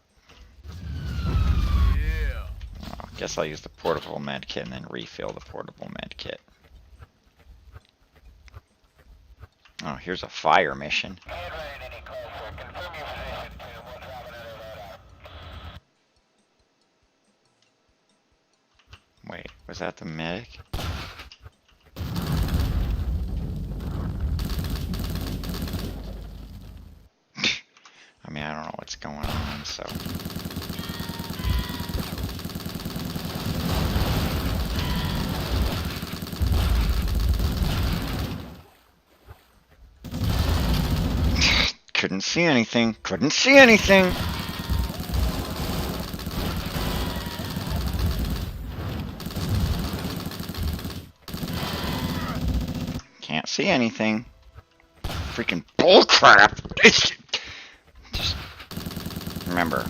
Yeah. Oh, guess I'll use the portable med kit and then refill the portable med kit. Oh, here's a fire mission. Wait, was that the medic? I mean, I don't know what's going on, so... Couldn't see anything. Couldn't see anything. Can't see anything. Freaking bullcrap. Just remember,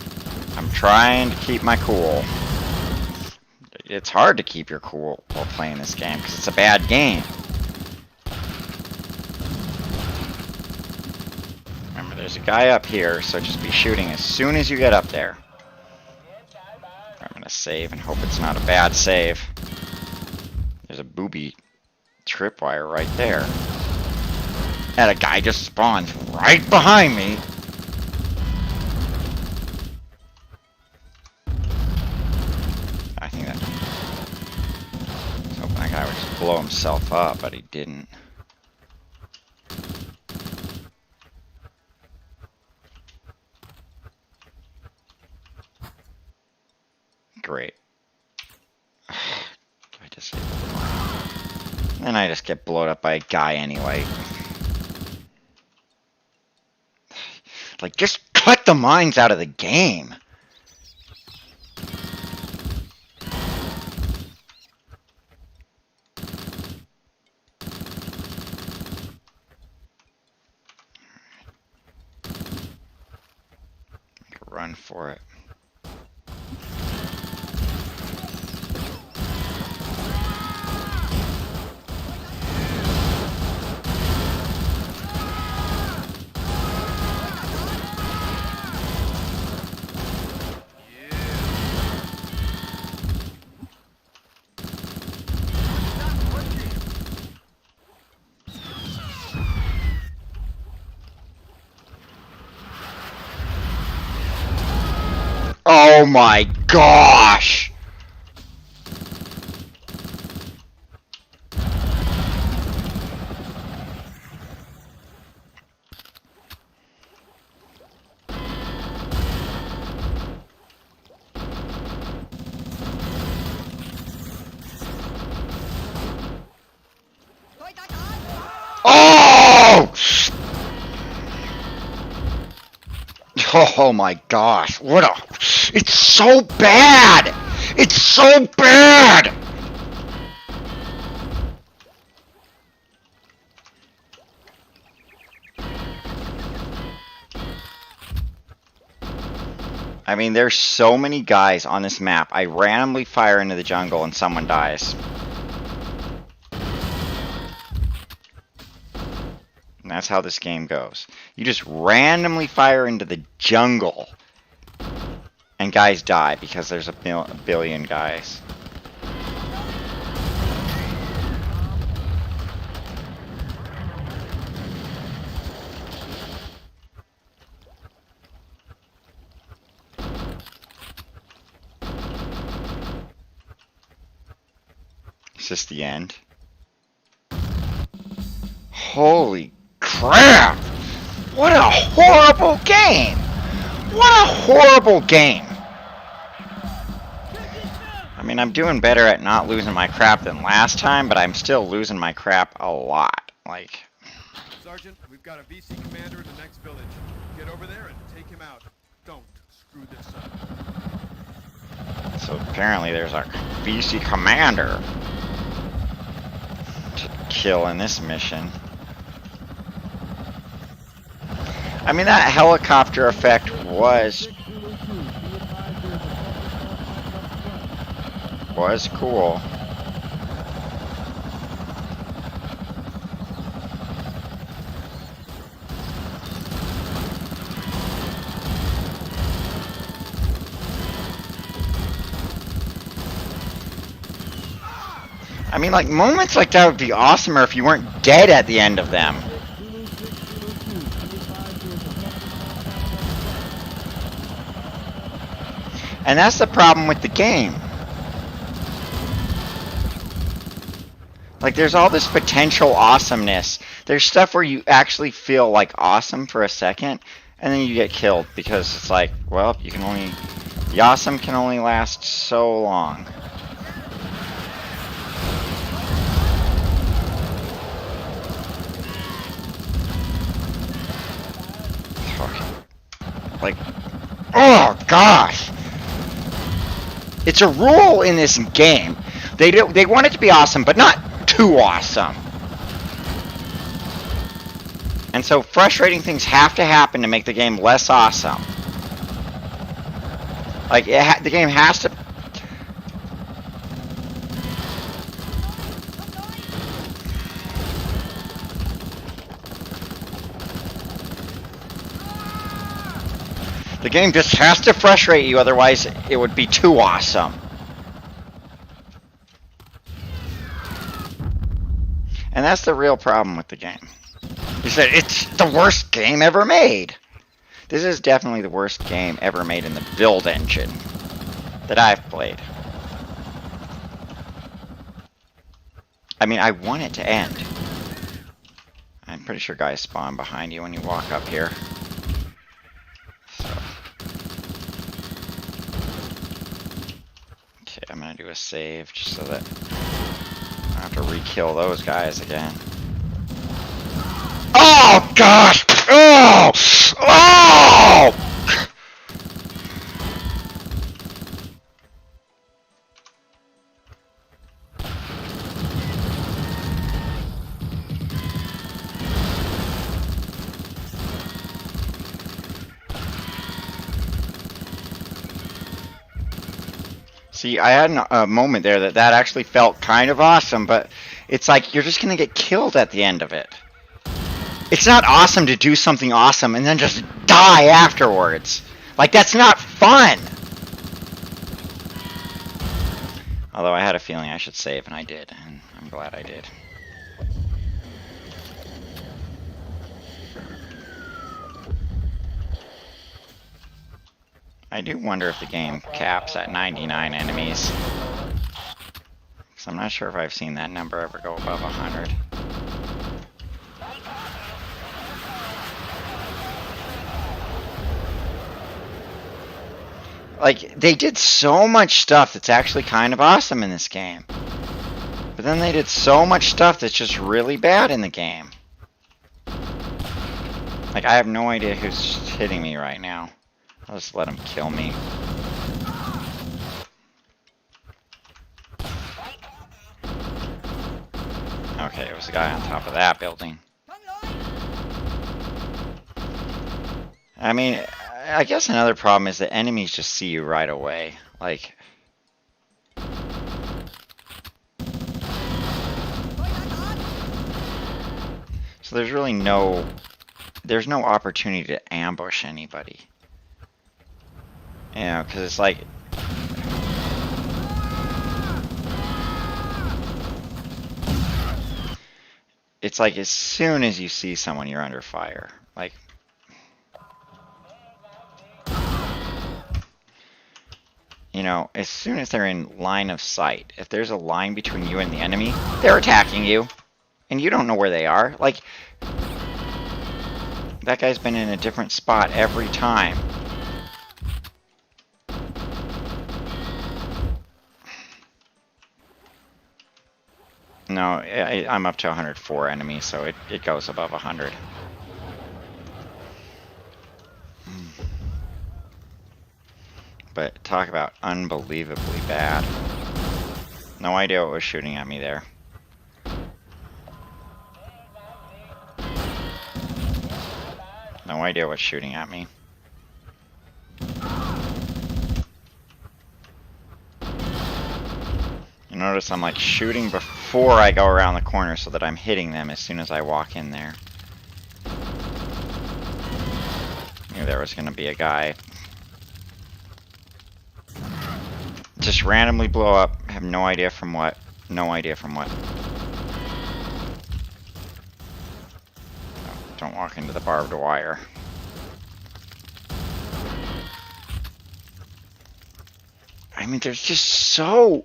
I'm trying to keep my cool. It's hard to keep your cool while playing this game because it's a bad game. Remember, there's a guy up here, so just be shooting as soon as you get up there. I'm gonna save and hope it's not a bad save. There's a booby tripwire right there. And a guy just spawns right behind me. I think that... I was hoping that guy would just blow himself up, but he didn't. Great. I just... And I just get blown up by a guy anyway. Like, just cut the mines out of the game. Run for it. Oh my gosh! Oh! Oh my gosh, what a... It's so bad! It's so bad! I mean, there's so many guys on this map. I randomly fire into the jungle and someone dies. And that's how this game goes. You just randomly fire into the jungle. And guys die because there's a billion guys. Is this the end? Holy crap! What a horrible game! What a horrible game! I mean, I'm doing better at not losing my crap than last time, but I'm still losing my crap a lot. Like, Sergeant, we've got a VC commander in the next village. Get over there and take him out. Don't screw this up. so apparently there's a VC commander to kill in this mission. I mean, that helicopter effect was cool. I mean, like, moments like that would be awesomer if you weren't dead at the end of them. And that's the problem with the game. Like, there's all this potential awesomeness. There's stuff where you actually feel, like, awesome for a second, and then you get killed because it's like, well, you can only... The awesome can only last so long. Like, oh gosh! It's a rule in this game. They want it to be awesome, but not too awesome. And so frustrating things have to happen to make the game less awesome. Like, the game has to... The game just has to frustrate you, otherwise it would be too awesome. And that's the real problem with the game. Is that it's the worst game ever made. This is definitely the worst game ever made in the build engine that I've played. I mean, I want it to end. I'm pretty sure guys spawn behind you when you walk up here. So. Okay, I'm gonna do a save just so that I don't have to re-kill those guys again. Oh gosh! Oh! Oh! See, I had a moment there that actually felt kind of awesome, but it's like you're just gonna get killed at the end of it. It's not awesome to do something awesome and then just die afterwards. Like, that's not fun! Although I had a feeling I should save, and I did, and I'm glad I did. I do wonder if the game caps at 99 enemies. Because I'm not sure if I've seen that number ever go above 100. Like, they did so much stuff that's actually kind of awesome in this game. But then they did so much stuff that's just really bad in the game. Like, I have no idea who's hitting me right now. I'll just let him kill me. Okay, it was the guy on top of that building. I mean, I guess another problem is that enemies just see you right away. Like... So there's really no... There's no opportunity to ambush anybody. You know, because it's like... It's like as soon as you see someone, you're under fire. Like... you know, as soon as they're in line of sight, if there's a line between you and the enemy, they're attacking you. And you don't know where they are. Like, that guy's been in a different spot every time. No, I'm up to 104 enemies, so it goes above 100. But talk about unbelievably bad. No idea what was shooting at me there. No idea what's shooting at me. You notice I'm like shooting before I go around the corner so that I'm hitting them as soon as I walk in there. Knew there was gonna be a guy. Just randomly blow up, have no idea from what. No idea from what. Don't walk into the barbed wire. I mean, there's so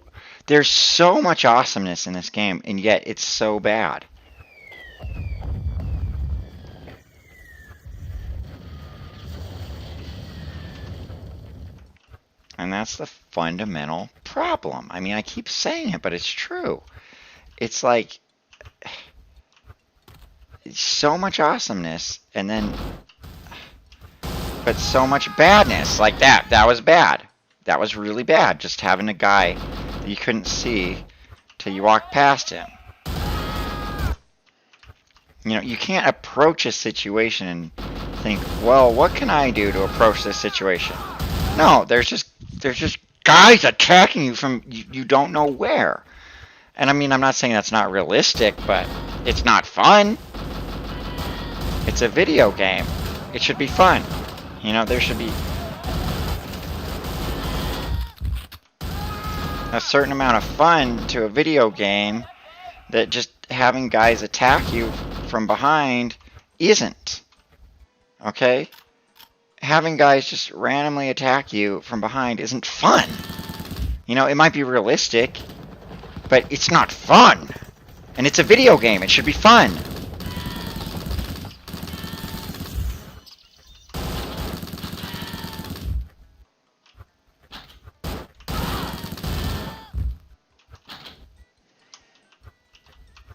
much awesomeness in this game, and yet it's so bad. And that's the fundamental problem. I mean, I keep saying it, but it's true. It's like so much awesomeness, and then but so much badness. Like that was bad. That was really bad, just having a guy that you couldn't see till you walked past him. You know, you can't approach a situation and think, well, what can I do to approach this situation? No, there's just guys attacking you from you don't know where. And I mean, I'm not saying that's not realistic, but it's not fun. It's a video game. It should be fun. You know, there should be a certain amount of fun to a video game that just having guys attack you from behind isn't. Okay? Having guys just randomly attack you from behind isn't fun. You know, it might be realistic, but it's not fun. And it's a video game. It should be fun.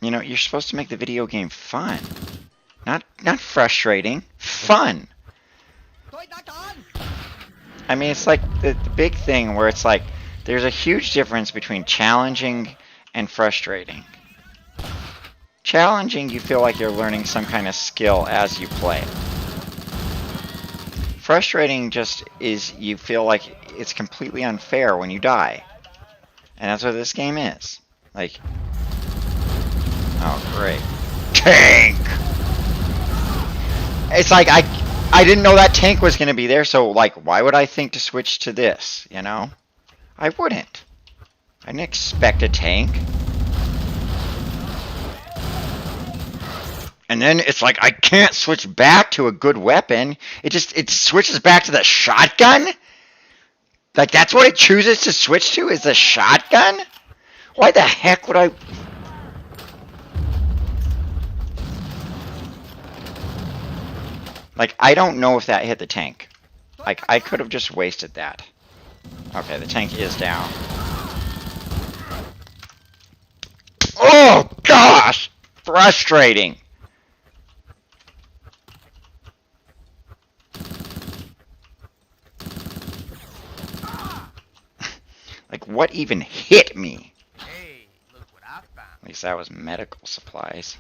You know, you're supposed to make the video game fun. Not frustrating. Fun. I mean, it's like the big thing where it's like there's a huge difference between challenging and frustrating. Challenging, you feel like you're learning some kind of skill as you play. Frustrating just is you feel like it's completely unfair when you die. And that's what this game is. Like, oh great. Tank! It's like I didn't know that tank was going to be there, so like why would I think to switch to this, you know? I wouldn't. I didn't expect a tank. And then it's like I can't switch back to a good weapon. It switches back to the shotgun? Like that's what it chooses to switch to, is the shotgun? Why the heck would I... Like, I don't know if that hit the tank. Like, I could have just wasted that. Okay, the tank is down. Oh, gosh! Frustrating! Like, what even hit me? Hey, look what I found. At least that was medical supplies.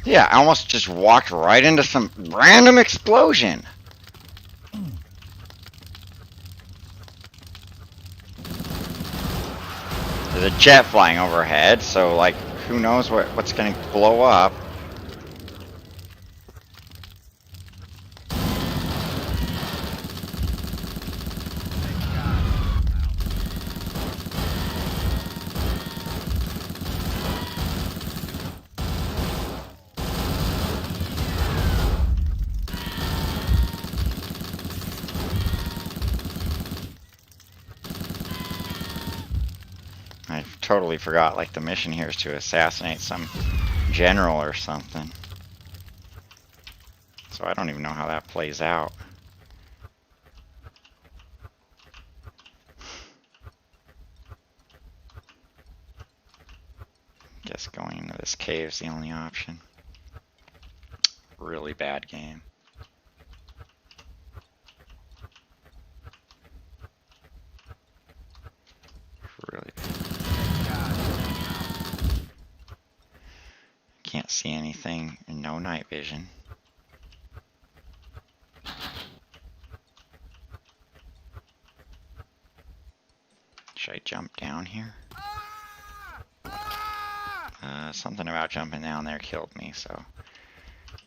Yeah, I almost just walked right into some random explosion. There's a jet flying overhead, so like, who knows what's gonna blow up. I totally forgot, like, the mission here is to assassinate some general or something. So I don't even know how that plays out. Guess going into this cave is the only option. Really bad game. Really bad. Can't see anything, and no night vision. Should I jump down here? Something about jumping down there killed me, so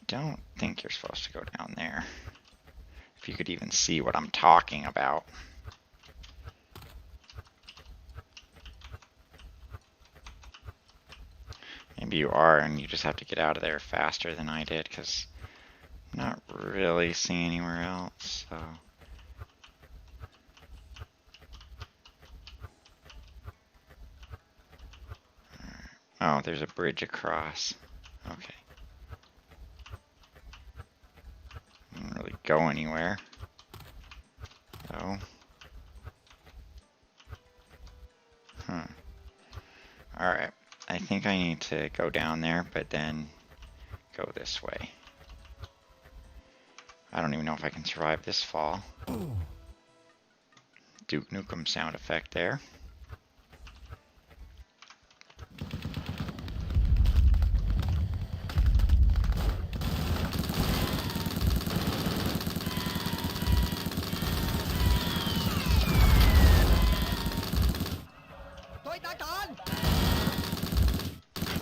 don't think you're supposed to go down there. If you could even see what I'm talking about. Maybe you are, and you just have to get out of there faster than I did, because I'm not really seeing anywhere else, so... Oh, there's a bridge across. Okay. Didn't really go anywhere. Oh. Huh. Alright. I think I need to go down there, but then go this way. I don't even know if I can survive this fall. Duke Nukem sound effect there.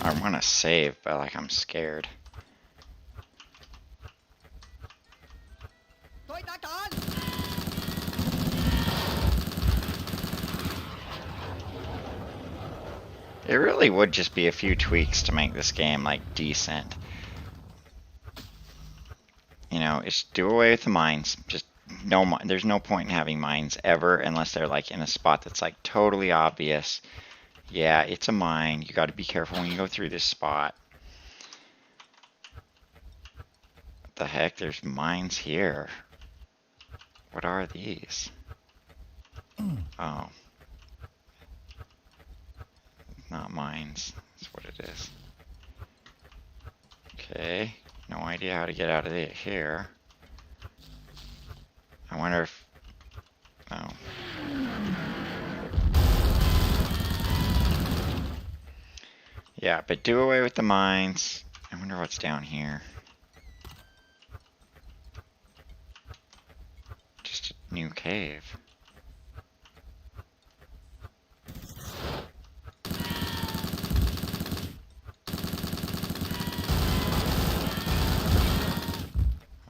I want to save, but like I'm scared. It really would just be a few tweaks to make this game like decent. You know, it's do away with the mines. Just there's no point in having mines ever unless they're like in a spot that's like totally obvious. Yeah, it's a mine. You got to be careful when you go through this spot. What the heck? There's mines here. What are these? Oh. Not mines. That's what it is. Okay. No idea how to get out of here. I wonder if... Oh. Yeah, but do away with the mines. I wonder what's down here. Just a new cave.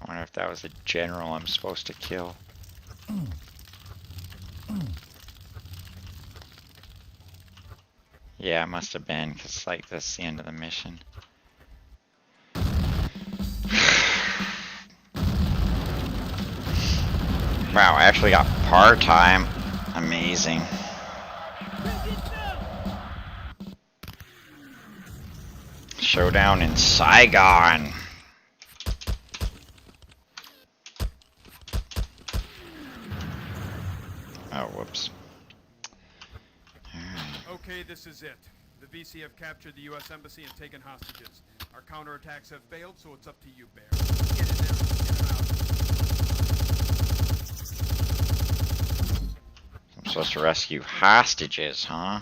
I wonder if that was the general I'm supposed to kill. Yeah, it must have been, because like this is the end of the mission. Wow, I actually got part-time. Amazing. Showdown in Saigon. Oh, whoops. Okay, this is it. The VC have captured the U.S. Embassy and taken hostages. Our counterattacks have failed, so it's up to you, Bear. Get in there and get them out. I'm supposed to rescue hostages, huh?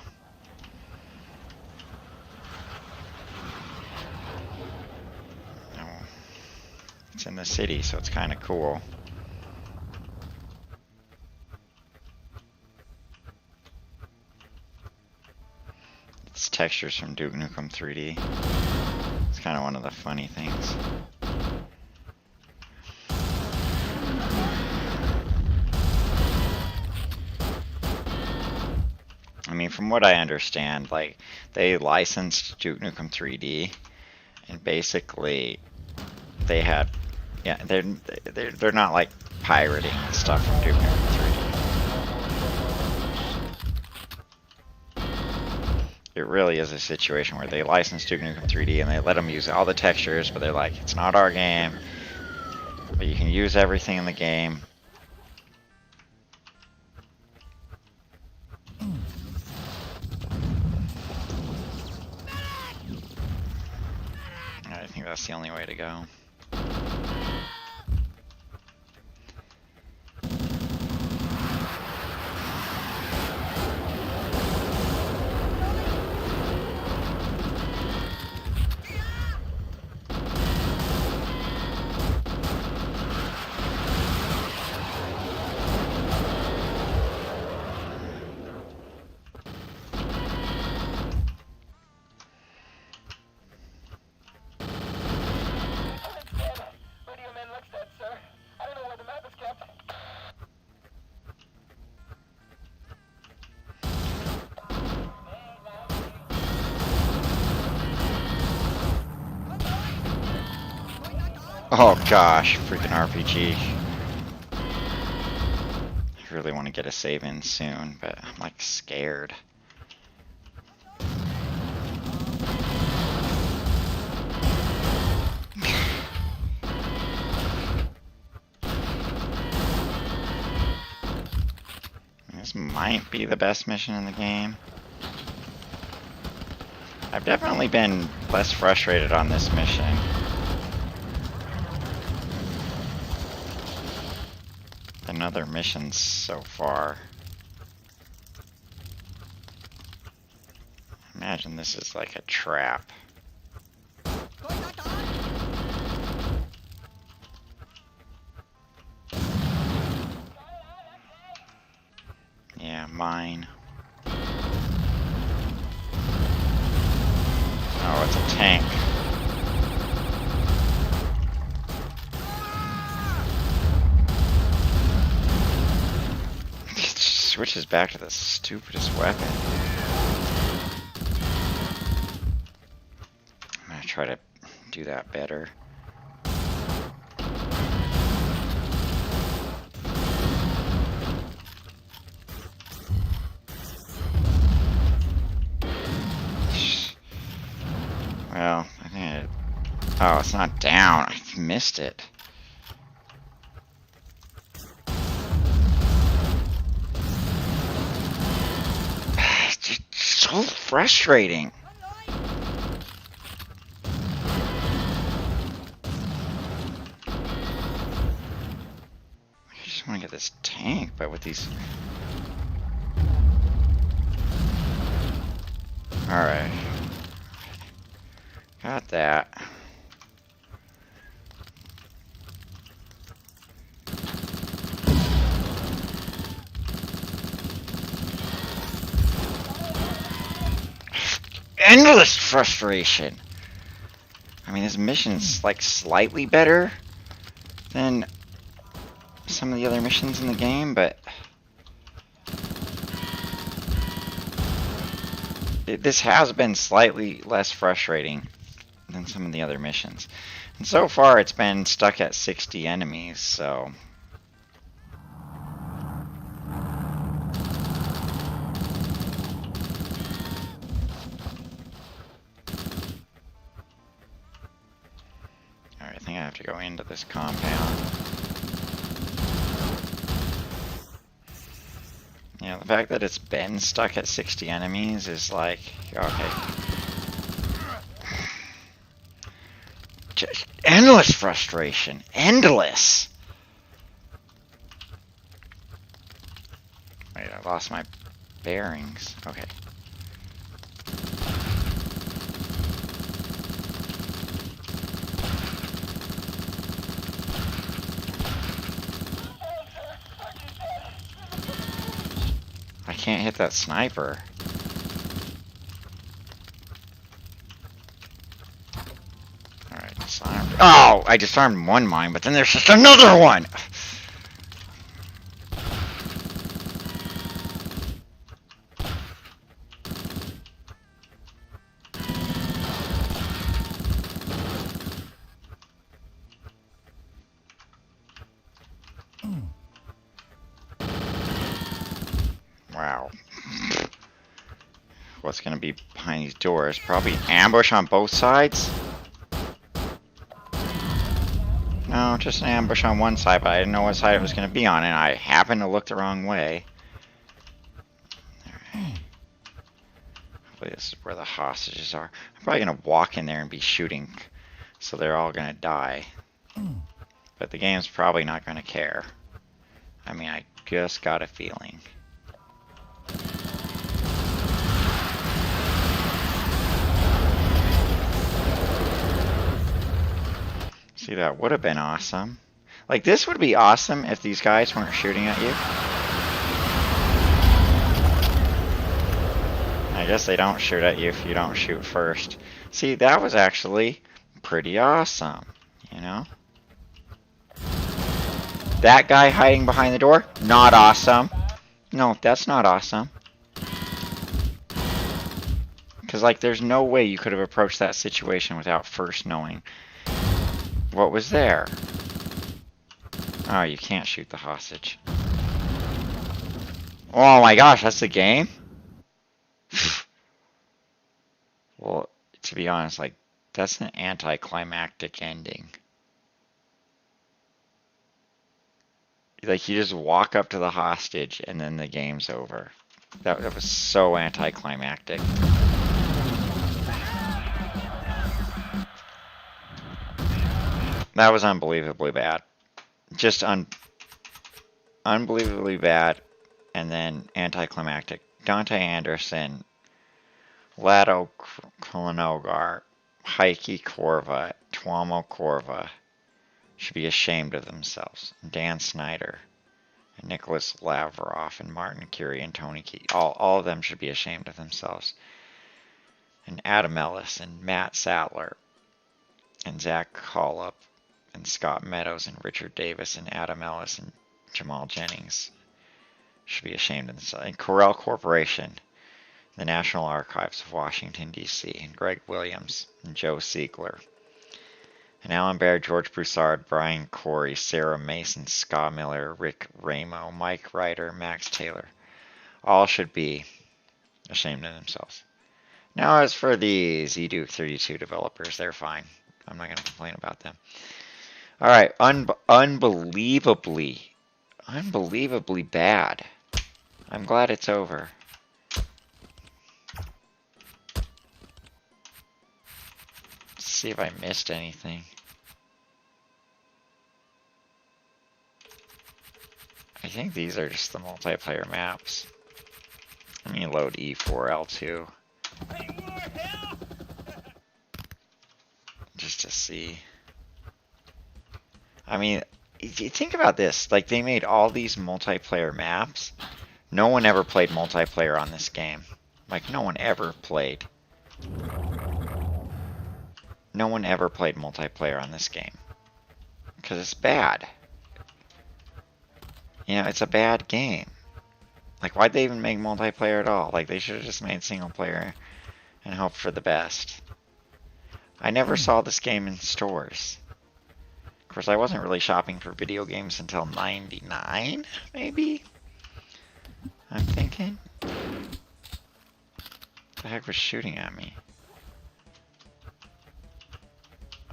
No. It's in the city, so it's kind of cool. textures from Duke Nukem 3D. It's kind of one of the funny things. I mean, from what I understand, like, they licensed Duke Nukem 3D, and basically they had, yeah, they're not like pirating stuff from Duke Nukem 3D. It really is a situation where they licensed Duke Nukem 3D and they let them use all the textures, but they're like, it's not our game, but you can use everything in the game. I think that's the only way to go. Oh gosh, freaking RPG. I really want to get a save in soon, but I'm like scared. This might be the best mission in the game. I've definitely been less frustrated on this mission than other missions so far. Imagine this is like a trap. Yeah, mine. Oh, it's a tank. It switches back to the stupidest weapon. I'm gonna try to do that better. Well, I think oh, it's not down. I missed it. It's just so frustrating. I just want to get this tank, but with these... Alright. Got that. Endless frustration. I mean, this mission's like slightly better than some of the other missions in the game, but this has been slightly less frustrating than some of the other missions. And so far it's been stuck at 60 enemies, so... Alright, I think I have to go into this compound. Yeah, the fact that it's been stuck at 60 enemies is like, okay. Just endless frustration. Endless! Wait, I lost my bearings. Okay. I can't hit that sniper. Oh, I disarmed one mine, but then there's just another one! Wow. What's gonna be behind these doors? Probably ambush on both sides? No, just an ambush on one side, but I didn't know what side it was gonna be on, and I happened to look the wrong way. Alright. Hopefully this is where the hostages are. I'm probably gonna walk in there and be shooting, so they're all gonna die. But the game's probably not gonna care. I mean, I just got a feeling. See, that would have been awesome. Like, this would be awesome if these guys weren't shooting at you. I guess they don't shoot at you if you don't shoot first. See, that was actually pretty awesome, you know? That guy hiding behind the door, not awesome. No, that's not awesome. Because, like, there's no way you could have approached that situation without first knowing what was there. Oh, you can't shoot the hostage. Oh my gosh, that's the game? Well, to be honest, like, that's an anticlimactic ending. Like, you just walk up to the hostage and then the game's over. That was so anticlimactic. That was unbelievably bad. Just unbelievably bad, and then anticlimactic. Dante Anderson, Lado Kolonogar, Heike Korva, Tuomo Korva should be ashamed of themselves. Dan Snyder, and Nicholas Lavrov, and Martin Curie, and Tony Key. All of them should be ashamed of themselves. And Adam Ellis, and Matt Sadler, and Zach Hollup, and Scott Meadows, and Richard Davis, and Adam Ellis, and Jamal Jennings should be ashamed of themselves. And Corel Corporation, the National Archives of Washington, D.C., and Greg Williams, and Joe Siegler, and Alan Baer, George Broussard, Brian Corey, Sarah Mason, Scott Miller, Rick Ramo, Mike Ryder, Max Taylor, all should be ashamed of themselves. Now, as for the ZDuke 32 developers, they're fine. I'm not going to complain about them. All right, unbelievably bad. I'm glad it's over. Let's see if I missed anything. I think these are just the multiplayer maps. Let me load E4L2. Just to see. I mean, think about this. Like, they made all these multiplayer maps. No one ever played multiplayer on this game. Like, no one ever played. No one ever played multiplayer on this game. Because it's bad. You know, it's a bad game. Like, why'd they even make multiplayer at all? Like, they should have just made single player and hoped for the best. I never saw this game in stores. Of course, I wasn't really shopping for video games until '99, maybe? I'm thinking. What the heck was shooting at me?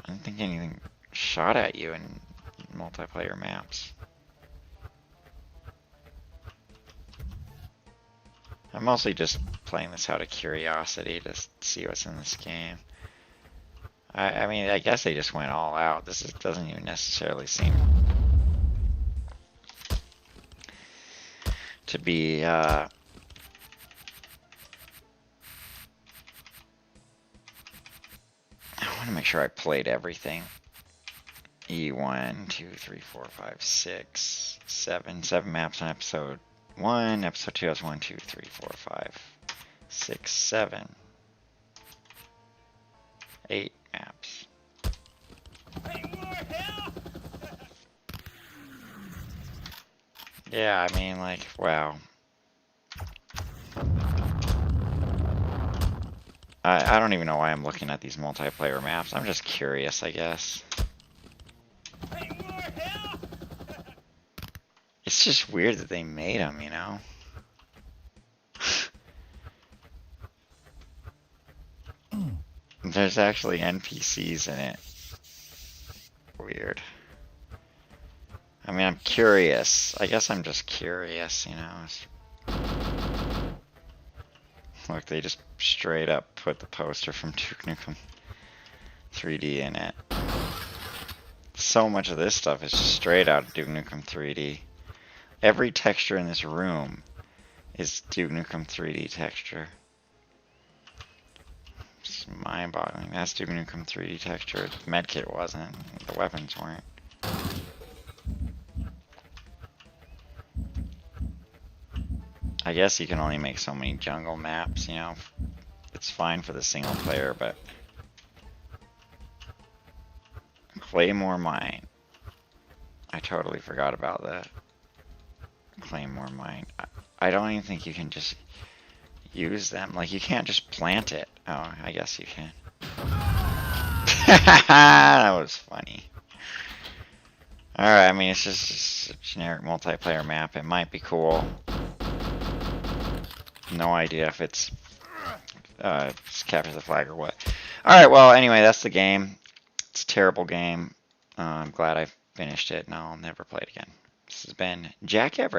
I don't think anything shot at you in multiplayer maps. I'm mostly just playing this out of curiosity to see what's in this game. I mean, I guess they just went all out. This doesn't even necessarily seem to be I want to make sure I played everything. E1, 2, 3, 4, 5, 6, 7. 7 maps on episode 1. Episode 2 has 1, 2, 3, 4, 5, 6, 7. 8 maps. Yeah, I mean, like, wow. I don't even know why I'm looking at these multiplayer maps. I'm just curious, I guess. It's just weird that they made them, you know? There's actually NPCs in it. Weird. I mean, I'm curious. I guess I'm just curious, you know? Look, they just straight up put the poster from Duke Nukem 3D in it. So much of this stuff is just straight out of Duke Nukem 3D. Every texture in this room is Duke Nukem 3D texture. It's mind-boggling. That's Duke Nukem 3D texture. The medkit wasn't. The weapons weren't. I guess you can only make so many jungle maps, you know. It's fine for the single player, but Claymore Mine. I totally forgot about that. Claymore Mine. I don't even think you can just use them. Like, you can't just plant it. Oh, I guess you can. That was funny. Alright, I mean, it's just a generic multiplayer map. It might be cool. No idea if it's just capture the flag or what. Alright, well, anyway, that's the game. It's a terrible game. I'm glad I finished it, and I'll never play it again. This has been Jack Everett.